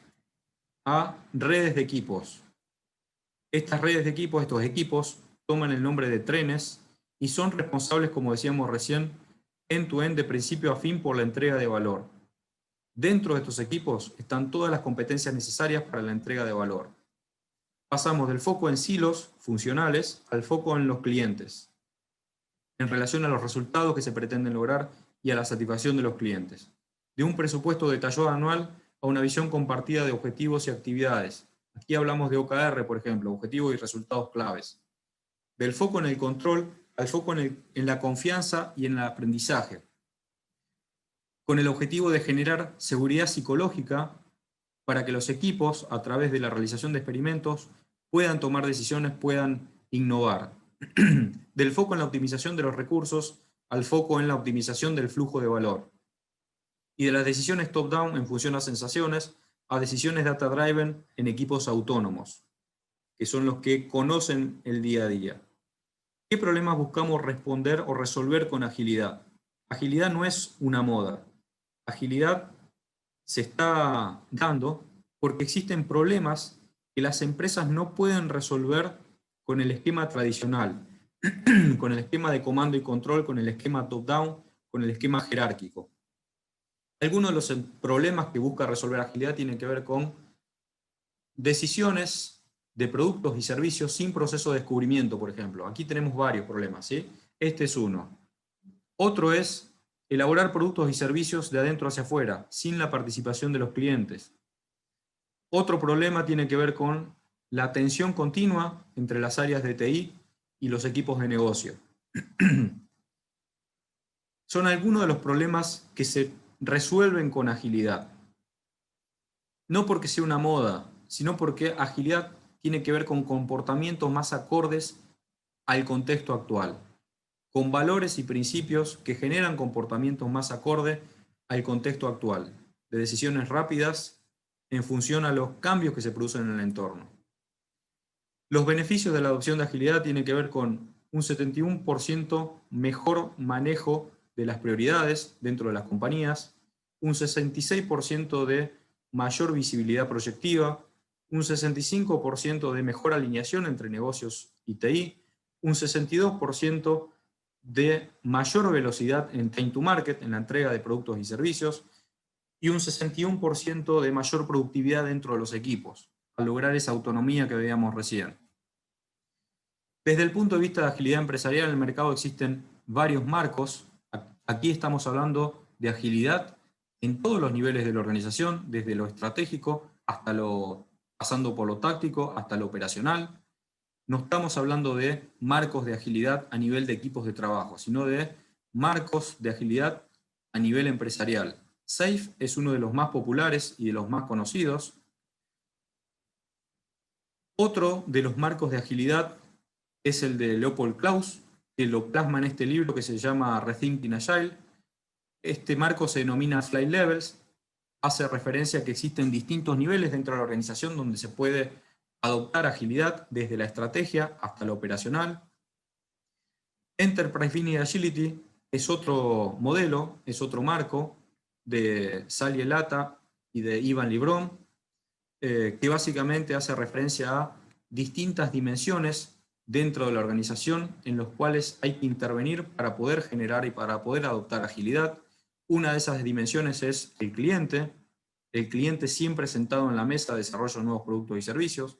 a redes de equipos. Estas redes de equipos, estos equipos, toman el nombre de trenes y son responsables, como decíamos recién, end-to-end de principio a fin por la entrega de valor. Dentro de estos equipos están todas las competencias necesarias para la entrega de valor. Pasamos del foco en silos funcionales al foco en los clientes, en relación a los resultados que se pretenden lograr y a la satisfacción de los clientes. De un presupuesto detallado anual a una visión compartida de objetivos y actividades. Aquí hablamos de OKR, por ejemplo, objetivos y resultados claves. Del foco en el control al foco en la confianza y en el aprendizaje, con el objetivo de generar seguridad psicológica para que los equipos, a través de la realización de experimentos, puedan tomar decisiones, puedan innovar. Del foco en la optimización de los recursos al foco en la optimización del flujo de valor. Y de las decisiones top-down en función a sensaciones, a decisiones data-driven en equipos autónomos, que son los que conocen el día a día. ¿Qué problemas buscamos responder o resolver con agilidad? Agilidad no es una moda. Agilidad se está dando porque existen problemas que las empresas no pueden resolver con el esquema tradicional, con el esquema de comando y control, con el esquema top-down, con el esquema jerárquico. Algunos de los problemas que busca resolver agilidad tienen que ver con decisiones de productos y servicios sin proceso de descubrimiento, por ejemplo. Aquí tenemos varios problemas, ¿sí? Este es uno. Otro es elaborar productos y servicios de adentro hacia afuera, sin la participación de los clientes. Otro problema tiene que ver con la tensión continua entre las áreas de TI y los equipos de negocio. Son algunos de los problemas que se resuelven con agilidad. No porque sea una moda, sino porque agilidad tiene que ver con comportamientos más acordes al contexto actual, con valores y principios que generan comportamientos más acordes al contexto actual, de decisiones rápidas en función a los cambios que se producen en el entorno. Los beneficios de la adopción de agilidad tienen que ver con un 71% mejor manejo de las prioridades dentro de las compañías, un 66% de mayor visibilidad proyectiva, un 65% de mejor alineación entre negocios y TI, un 62% de mayor velocidad en time to market, en la entrega de productos y servicios, y un 61% de mayor productividad dentro de los equipos, al lograr esa autonomía que veíamos recién. Desde el punto de vista de agilidad empresarial en el mercado existen varios marcos. Aquí estamos hablando de agilidad en todos los niveles de la organización, desde lo estratégico hasta pasando por lo táctico hasta lo operacional. No estamos hablando de marcos de agilidad a nivel de equipos de trabajo, sino de marcos de agilidad a nivel empresarial. SAFe es uno de los más populares y de los más conocidos. Otro de los marcos de agilidad es el de Leopold Klaus, que lo plasma en este libro que se llama Rethinking Agile. Este marco se denomina Flight Levels, hace referencia a que existen distintos niveles dentro de la organización donde se puede adoptar agilidad desde la estrategia hasta la operacional. Enterprise Business Agility es otro modelo, es otro marco de Sally Elata y de Ivan Libron, que básicamente hace referencia a distintas dimensiones dentro de la organización en los cuales hay que intervenir para poder generar y para poder adoptar agilidad. Una de esas dimensiones es el cliente siempre sentado en la mesa de desarrollo de nuevos productos y servicios.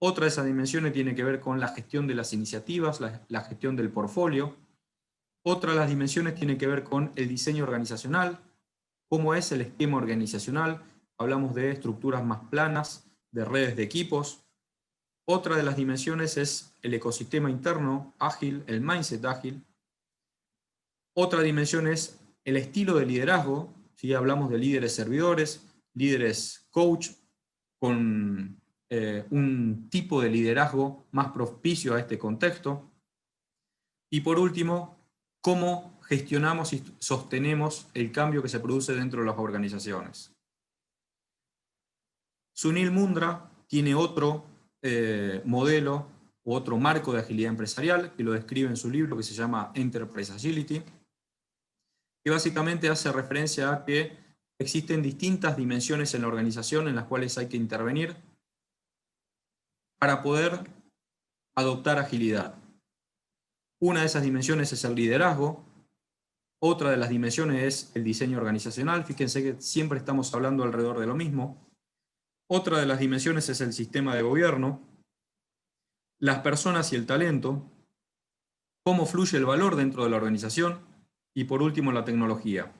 Otra de esas dimensiones tiene que ver con la gestión de las iniciativas, la gestión del portfolio. Otra de las dimensiones tiene que ver con el diseño organizacional, cómo es el esquema organizacional. Hablamos de estructuras más planas, de redes de equipos. Otra de las dimensiones es el ecosistema interno ágil, el mindset ágil. Otra dimensión es el estilo de liderazgo. ¿Sí? Hablamos de líderes servidores, líderes coach, con un tipo de liderazgo más propicio a este contexto. Y por último, cómo gestionamos y sostenemos el cambio que se produce dentro de las organizaciones. Sunil Mundra tiene otro modelo u otro marco de agilidad empresarial que lo describe en su libro que se llama Enterprise Agility, que básicamente hace referencia a que existen distintas dimensiones en la organización en las cuales hay que intervenir para poder adoptar agilidad. Una de esas dimensiones es el liderazgo, otra de las dimensiones es el diseño organizacional, fíjense que siempre estamos hablando alrededor de lo mismo. Otra de las dimensiones es el sistema de gobierno, las personas y el talento, cómo fluye el valor dentro de la organización y por último la tecnología.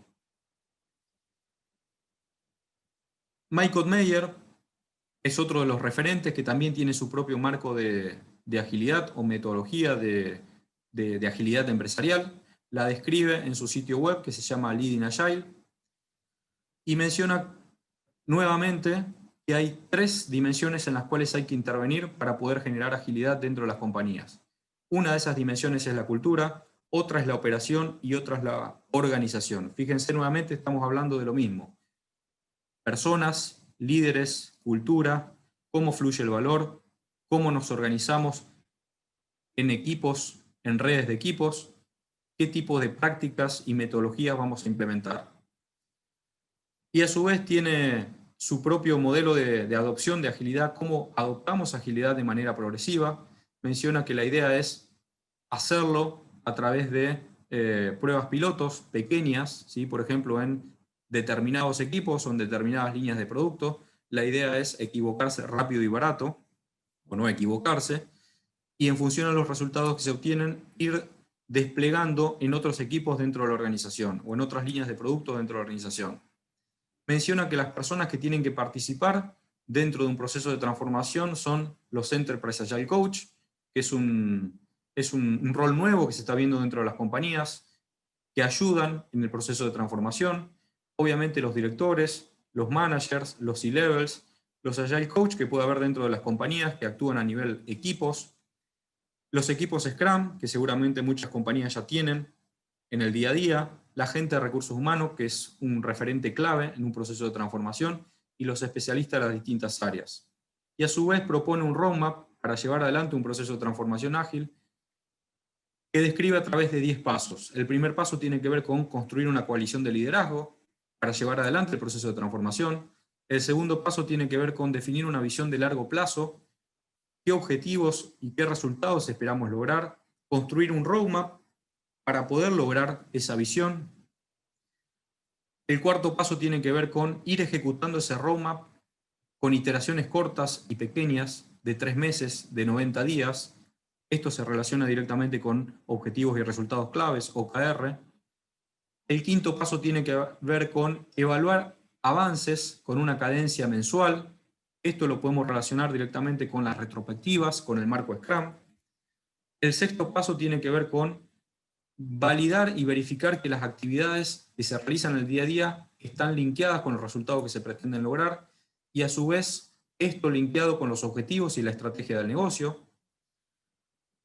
Michael Meyer es otro de los referentes que también tiene su propio marco de agilidad o metodología de agilidad empresarial. La describe en su sitio web que se llama Leading Agile y menciona nuevamente que hay 3 dimensiones en las cuales hay que intervenir para poder generar agilidad dentro de las compañías. Una de esas dimensiones es la cultura, otra es la operación y otra es la organización. Fíjense, nuevamente estamos hablando de lo mismo. Personas, líderes, cultura, cómo fluye el valor, cómo nos organizamos en equipos, en redes de equipos, qué tipo de prácticas y metodologías vamos a implementar. Y a su vez tiene su propio modelo de adopción de agilidad, cómo adoptamos agilidad de manera progresiva. Menciona que la idea es hacerlo a través de pruebas pilotos pequeñas, ¿sí? Por ejemplo, en determinados equipos o en determinadas líneas de producto. La idea es equivocarse rápido y barato, o no equivocarse, y en función de los resultados que se obtienen, ir desplegando en otros equipos dentro de la organización o en otras líneas de producto dentro de la organización. Menciona que las personas que tienen que participar dentro de un proceso de transformación son los Enterprise Agile Coach, que es un rol nuevo que se está viendo dentro de las compañías, que ayudan en el proceso de transformación. Obviamente los directores, los managers, los C-levels, los Agile Coach que puede haber dentro de las compañías que actúan a nivel equipos, los equipos Scrum, que seguramente muchas compañías ya tienen en el día a día, la gente de recursos humanos, que es un referente clave en un proceso de transformación, y los especialistas de las distintas áreas. Y a su vez propone un roadmap para llevar adelante un proceso de transformación ágil que describe a través de 10 pasos. El primer paso tiene que ver con construir una coalición de liderazgo para llevar adelante el proceso de transformación. El segundo paso tiene que ver con definir una visión de largo plazo, qué objetivos y qué resultados esperamos lograr, construir un roadmap para poder lograr esa visión. El cuarto paso tiene que ver con ir ejecutando ese roadmap con iteraciones cortas y pequeñas de 3 meses, de 90 días. Esto se relaciona directamente con objetivos y resultados claves, OKR. El quinto paso tiene que ver con evaluar avances con una cadencia mensual. Esto lo podemos relacionar directamente con las retrospectivas, con el marco Scrum. El sexto paso tiene que ver con validar y verificar que las actividades que se realizan en el día a día están linkeadas con los resultados que se pretenden lograr y a su vez esto linkeado con los objetivos y la estrategia del negocio.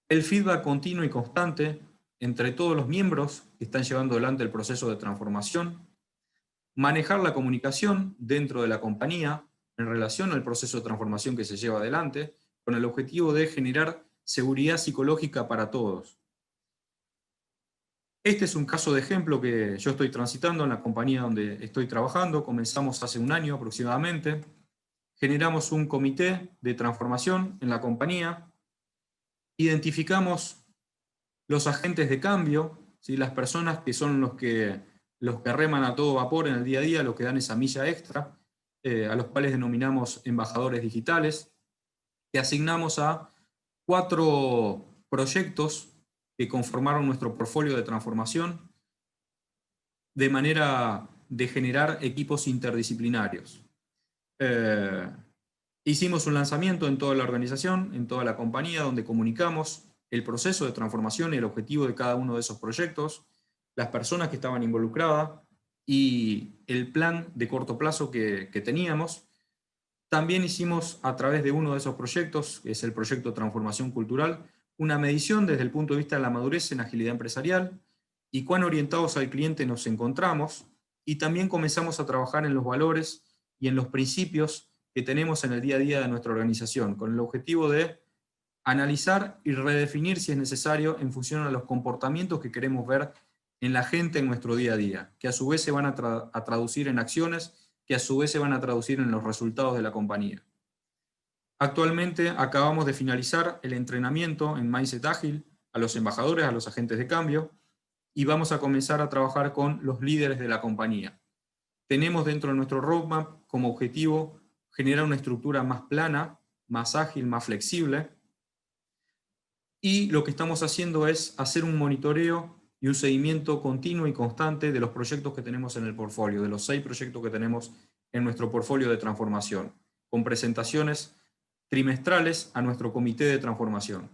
El feedback continuo y constante entre todos los miembros que están llevando adelante el proceso de transformación. Manejar la comunicación dentro de la compañía en relación al proceso de transformación que se lleva adelante con el objetivo de generar seguridad psicológica para todos. Este es un caso de ejemplo que yo estoy transitando en la compañía donde estoy trabajando. Comenzamos hace un año aproximadamente. Generamos un comité de transformación en la compañía Identificamos los agentes de cambio, ¿sí? Las personas que son los que reman a todo vapor en el día a día, los que dan esa milla extra, a los cuales denominamos embajadores digitales, que asignamos a 4 proyectos que conformaron nuestro portfolio de transformación, de manera de generar equipos interdisciplinarios. Hicimos un lanzamiento en toda la organización, en toda la compañía, donde comunicamos el proceso de transformación y el objetivo de cada uno de esos proyectos, las personas que estaban involucradas y el plan de corto plazo que teníamos. También hicimos, a través de uno de esos proyectos, que es el proyecto Transformación Cultural, una medición desde el punto de vista de la madurez en agilidad empresarial y cuán orientados al cliente nos encontramos, y también comenzamos a trabajar en los valores y en los principios que tenemos en el día a día de nuestra organización, con el objetivo de analizar y redefinir si es necesario en función a los comportamientos que queremos ver en la gente en nuestro día a día, que a su vez se van a traducir en acciones, que a su vez se van a traducir en los resultados de la compañía. Actualmente acabamos de finalizar el entrenamiento en Mindset Ágil a los embajadores, a los agentes de cambio, y vamos a comenzar a trabajar con los líderes de la compañía. Tenemos dentro de nuestro roadmap como objetivo generar una estructura más plana, más ágil, más flexible, y lo que estamos haciendo es hacer un monitoreo y un seguimiento continuo y constante de los proyectos que tenemos en el portfolio, de los 6 proyectos que tenemos en nuestro portfolio de transformación, con presentaciones trimestrales a nuestro comité de transformación.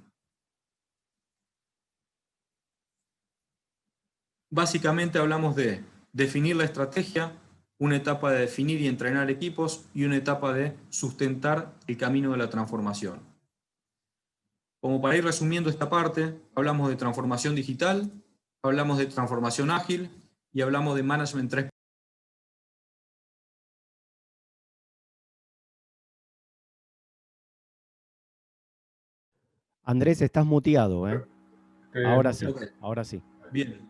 Básicamente hablamos de definir la estrategia, una etapa de definir y entrenar equipos y una etapa de sustentar el camino de la transformación. Como para ir resumiendo esta parte, hablamos de transformación digital, hablamos de transformación ágil y hablamos de management 3.
Andrés, estás muteado, ¿eh? Ahora sí,
Okay.
ahora sí.
Bien.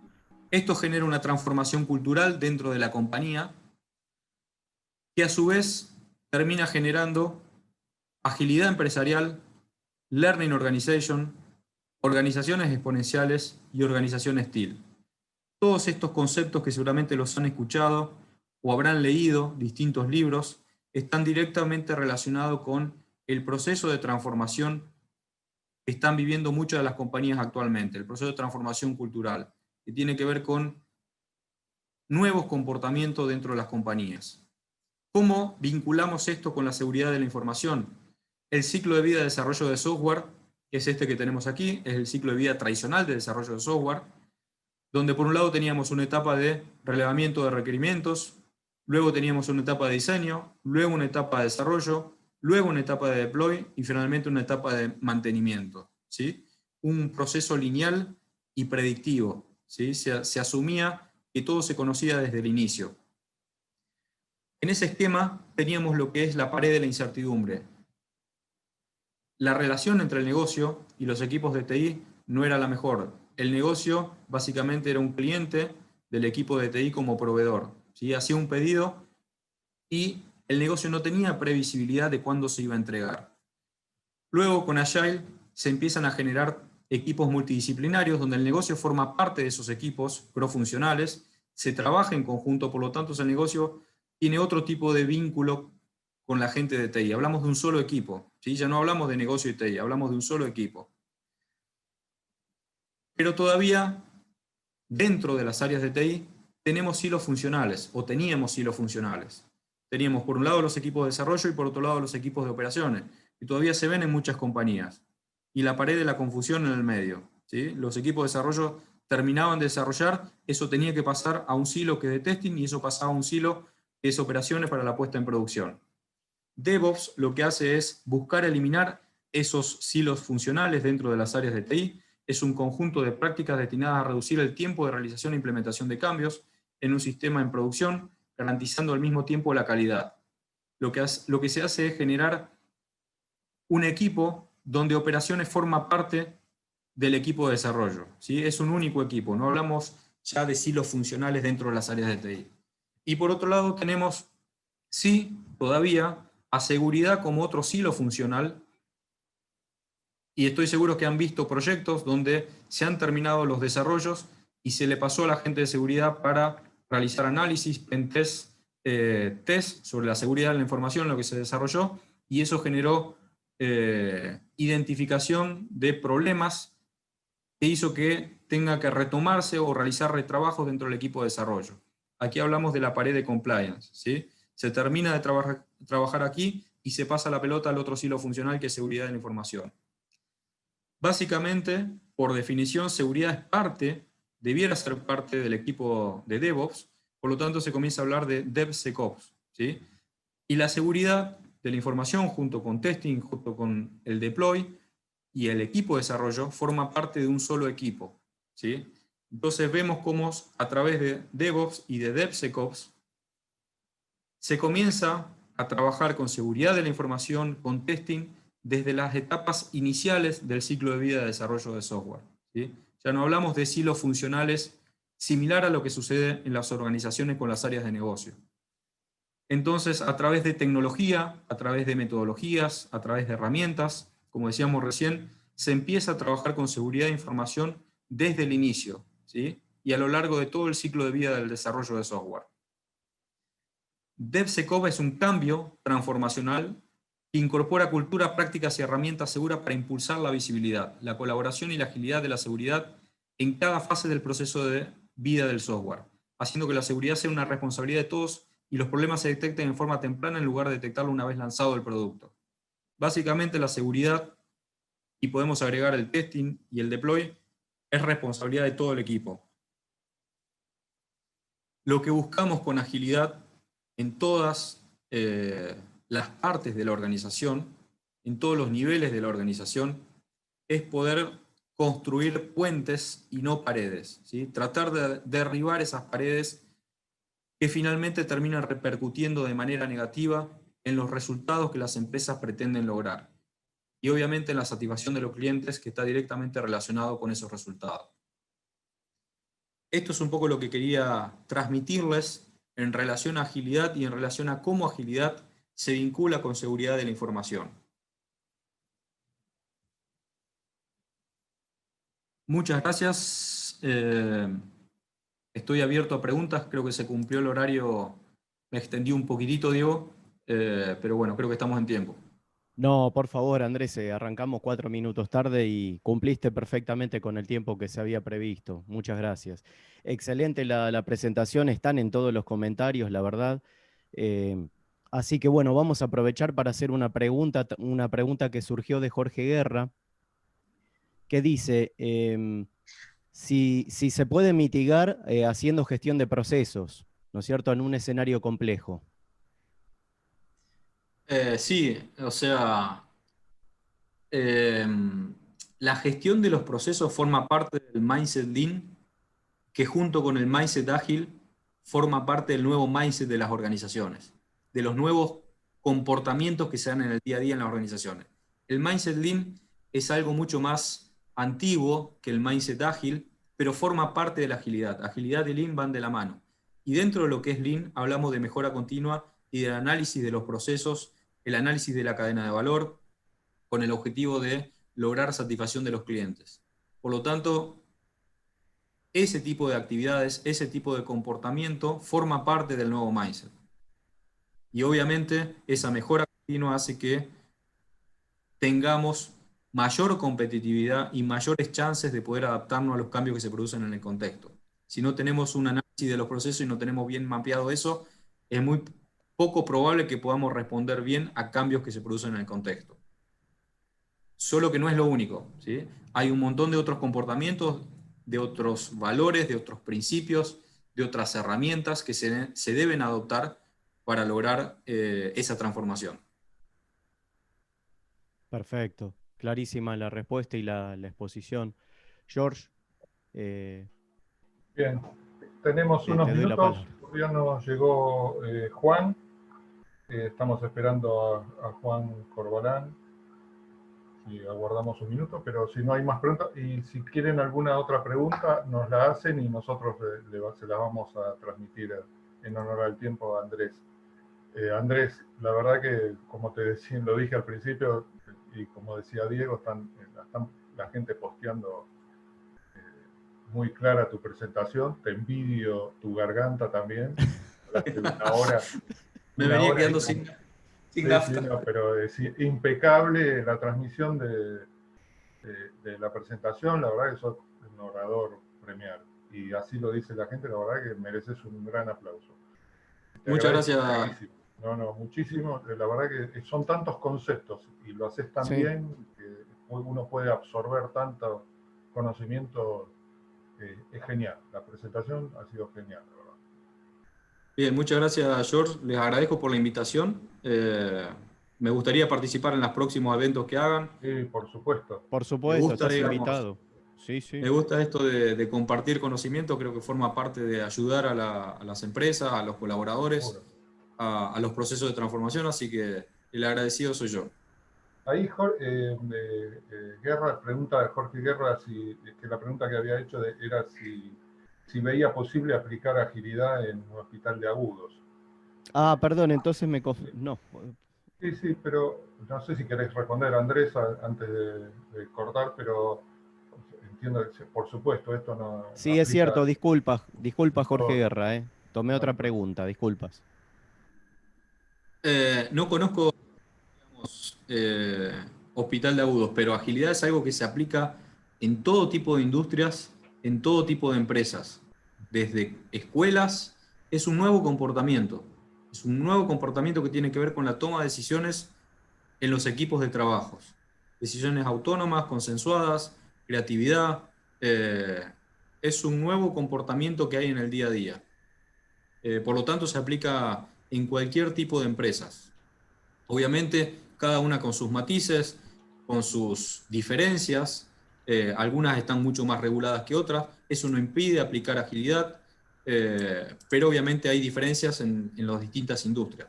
Esto genera una transformación cultural dentro de la compañía que a su vez termina generando agilidad empresarial, learning organization, organizaciones exponenciales y organizaciones TIL. Todos estos conceptos que seguramente los han escuchado o habrán leído distintos libros están directamente relacionados con el proceso de transformación que están viviendo muchas de las compañías actualmente, el proceso de transformación cultural, que tiene que ver con nuevos comportamientos dentro de las compañías. ¿Cómo vinculamos esto con la seguridad de la información? El ciclo de vida de desarrollo de software, que es este que tenemos aquí, es el ciclo de vida tradicional de desarrollo de software, donde por un lado teníamos una etapa de relevamiento de requerimientos, luego teníamos una etapa de diseño, luego una etapa de desarrollo, luego una etapa de deploy y finalmente una etapa de mantenimiento, ¿sí? Un proceso lineal y predictivo, ¿sí? Se asumía que todo se conocía desde el inicio. En ese esquema teníamos lo que es la pared de la incertidumbre. La relación entre el negocio y los equipos de TI no era la mejor. El negocio básicamente era un cliente del equipo de TI como proveedor, ¿sí? Hacía un pedido y el negocio no tenía previsibilidad de cuándo se iba a entregar. Luego con Agile se empiezan a generar equipos multidisciplinarios donde el negocio forma parte de esos equipos crofuncionales, se trabaja en conjunto, por lo tanto el negocio tiene otro tipo de vínculo con la gente de TI. Hablamos de un solo equipo, ¿sí? Ya no hablamos de negocio y TI, hablamos de un solo equipo. Pero todavía, dentro de las áreas de TI, tenemos silos funcionales, o teníamos silos funcionales. Teníamos por un lado los equipos de desarrollo y por otro lado los equipos de operaciones, que todavía se ven en muchas compañías. Y la pared de la confusión en el medio, ¿sí? Los equipos de desarrollo terminaban de desarrollar, eso tenía que pasar a un silo que es de testing y eso pasaba a un silo que es operaciones para la puesta en producción. DevOps lo que hace es buscar eliminar esos silos funcionales dentro de las áreas de TI. Es un conjunto de prácticas destinadas a reducir el tiempo de realización e implementación de cambios en un sistema en producción, garantizando al mismo tiempo la calidad. Lo que se hace es generar un equipo donde operaciones forma parte del equipo de desarrollo, ¿sí? Es un único equipo, no hablamos ya de silos funcionales dentro de las áreas de TI. Y por otro lado tenemos, sí, todavía, a seguridad como otro silo funcional, Y estoy seguro que han visto proyectos donde se han terminado los desarrollos y se le pasó a la gente de seguridad para realizar análisis, pentest, test sobre la seguridad de la información, lo que se desarrolló, y eso generó identificación de problemas que hizo que tenga que retomarse o realizar retrabajos dentro del equipo de desarrollo. Aquí hablamos de la pared de compliance, ¿sí? Se termina de trabajar aquí y se pasa la pelota al otro silo funcional, que es seguridad de la información. Básicamente, por definición, seguridad es parte, debiera ser parte del equipo de DevOps, por lo tanto se comienza a hablar de DevSecOps, ¿sí? Y la seguridad de la información, junto con testing, junto con el deploy y el equipo de desarrollo, forma parte de un solo equipo, ¿sí? Entonces vemos cómo a través de DevOps y de DevSecOps se comienza a trabajar con seguridad de la información, con testing, desde las etapas iniciales del ciclo de vida de desarrollo de software, ¿sí? Ya no hablamos de silos funcionales similar a lo que sucede en las organizaciones con las áreas de negocio. Entonces, a través de tecnología, a través de metodologías, a través de herramientas, como decíamos recién, se empieza a trabajar con seguridad de información desde el inicio, ¿sí? Y a lo largo de todo el ciclo de vida del desarrollo de software. DevSecOps es un cambio transformacional que incorpora cultura, prácticas y herramientas seguras para impulsar la visibilidad, la colaboración y la agilidad de la seguridad en cada fase del proceso de vida del software, haciendo que la seguridad sea una responsabilidad de todos y los problemas se detecten en forma temprana en lugar de detectarlo una vez lanzado el producto. Básicamente la seguridad, y podemos agregar el testing y el deploy, es responsabilidad de todo el equipo. Lo que buscamos con agilidad en todas las partes de la organización, en todos los niveles de la organización, es poder construir puentes y no paredes, ¿sí? Tratar de derribar esas paredes que finalmente terminan repercutiendo de manera negativa en los resultados que las empresas pretenden lograr. Y obviamente en la satisfacción de los clientes, que está directamente relacionado con esos resultados. Esto es un poco lo que quería transmitirles en relación a agilidad y en relación a cómo agilidad se vincula con seguridad de la información. Muchas gracias. Estoy abierto a preguntas. Creo que se cumplió el horario. Me extendí un poquitito, Diego, pero bueno, creo que estamos en tiempo.
No, por favor, Andrés, arrancamos 4 minutos tarde y cumpliste perfectamente con el tiempo que se había previsto. Muchas gracias. Excelente la presentación, están en todos los comentarios, la verdad. Eh, Así que bueno, vamos a aprovechar para hacer una pregunta que surgió de Jorge Guerra, que dice, si se puede mitigar haciendo gestión de procesos, ¿no es cierto?, en un escenario complejo.
Sí, o sea, eh, la gestión de los procesos forma parte del mindset Lean, que junto con el mindset ágil forma parte del nuevo mindset de las organizaciones, de los nuevos comportamientos que se dan en el día a día en las organizaciones. El mindset Lean es algo mucho más antiguo que el mindset ágil, pero forma parte de la agilidad. Agilidad y Lean van de la mano. Y dentro de lo que es Lean hablamos de mejora continua y del análisis de los procesos, el análisis de la cadena de valor, con el objetivo de lograr satisfacción de los clientes. Por lo tanto, ese tipo de actividades, ese tipo de comportamiento forma parte del nuevo mindset. Y obviamente esa mejora continua hace que tengamos mayor competitividad y mayores chances de poder adaptarnos a los cambios que se producen en el contexto. Si no tenemos un análisis de los procesos y no tenemos bien mapeado eso, es muy poco probable que podamos responder bien a cambios que se producen en el contexto. Solo que no es lo único, ¿sí? Hay un montón de otros comportamientos, de otros valores, de otros principios, de otras herramientas que se deben adoptar para lograr esa transformación.
Perfecto, clarísima la respuesta y la exposición. George, eh,
Bien, tenemos unos
te doy la
minutos.
palabra.
Todavía nos llegó Juan. Estamos esperando a Juan Corbalán. Y aguardamos un minuto, pero si no hay más preguntas, y si quieren alguna otra pregunta, nos la hacen y nosotros se la vamos a transmitir en honor al tiempo a Andrés. Andrés, la verdad que, como te decía, lo dije al principio, y como decía Diego, están la gente posteando muy clara tu presentación. Te envidio tu garganta también. Hablaste una hora.
Me venía quedando sin nafta.
Sí, no, pero es impecable la transmisión de la presentación. La verdad que sos un orador premiado. Y así lo dice la gente, la verdad que mereces un gran aplauso.
Muchas gracias.
No, muchísimo. La verdad que son tantos conceptos y lo haces tan bien que uno puede absorber tanto conocimiento. Es genial. La presentación ha sido genial, la verdad.
Bien, muchas gracias, George. Les agradezco por la invitación. Me gustaría participar en los próximos eventos que hagan.
Sí, por supuesto.
Por supuesto, estás invitado.
Me gusta esto de compartir conocimiento, creo que forma parte de ayudar a las empresas, a los colaboradores, a los procesos de transformación, así que el agradecido soy yo.
Ahí Guerra, pregunta de Jorge Guerra, que la pregunta que había hecho era si veía posible aplicar agilidad en un hospital de agudos.
Ah, perdón, entonces no.
Sí, pero no sé si querés responder, Andrés, antes de cortar, pero entiendo que, por supuesto, esto no...
Sí, es cierto, disculpa Jorge Guerra, Tomé otra pregunta, disculpas.
No conozco, digamos, hospital de agudos, pero agilidad es algo que se aplica en todo tipo de industrias, en todo tipo de empresas, desde escuelas. Es un nuevo comportamiento. Es un nuevo comportamiento que tiene que ver con la toma de decisiones en los equipos de trabajo. Decisiones autónomas, consensuadas, creatividad. Es un nuevo comportamiento que hay en el día a día. Por lo tanto, se aplica en cualquier tipo de empresas. Obviamente, cada una con sus matices, con sus diferencias. Algunas están mucho más reguladas que otras. Eso no impide aplicar agilidad, pero obviamente hay diferencias en las distintas industrias.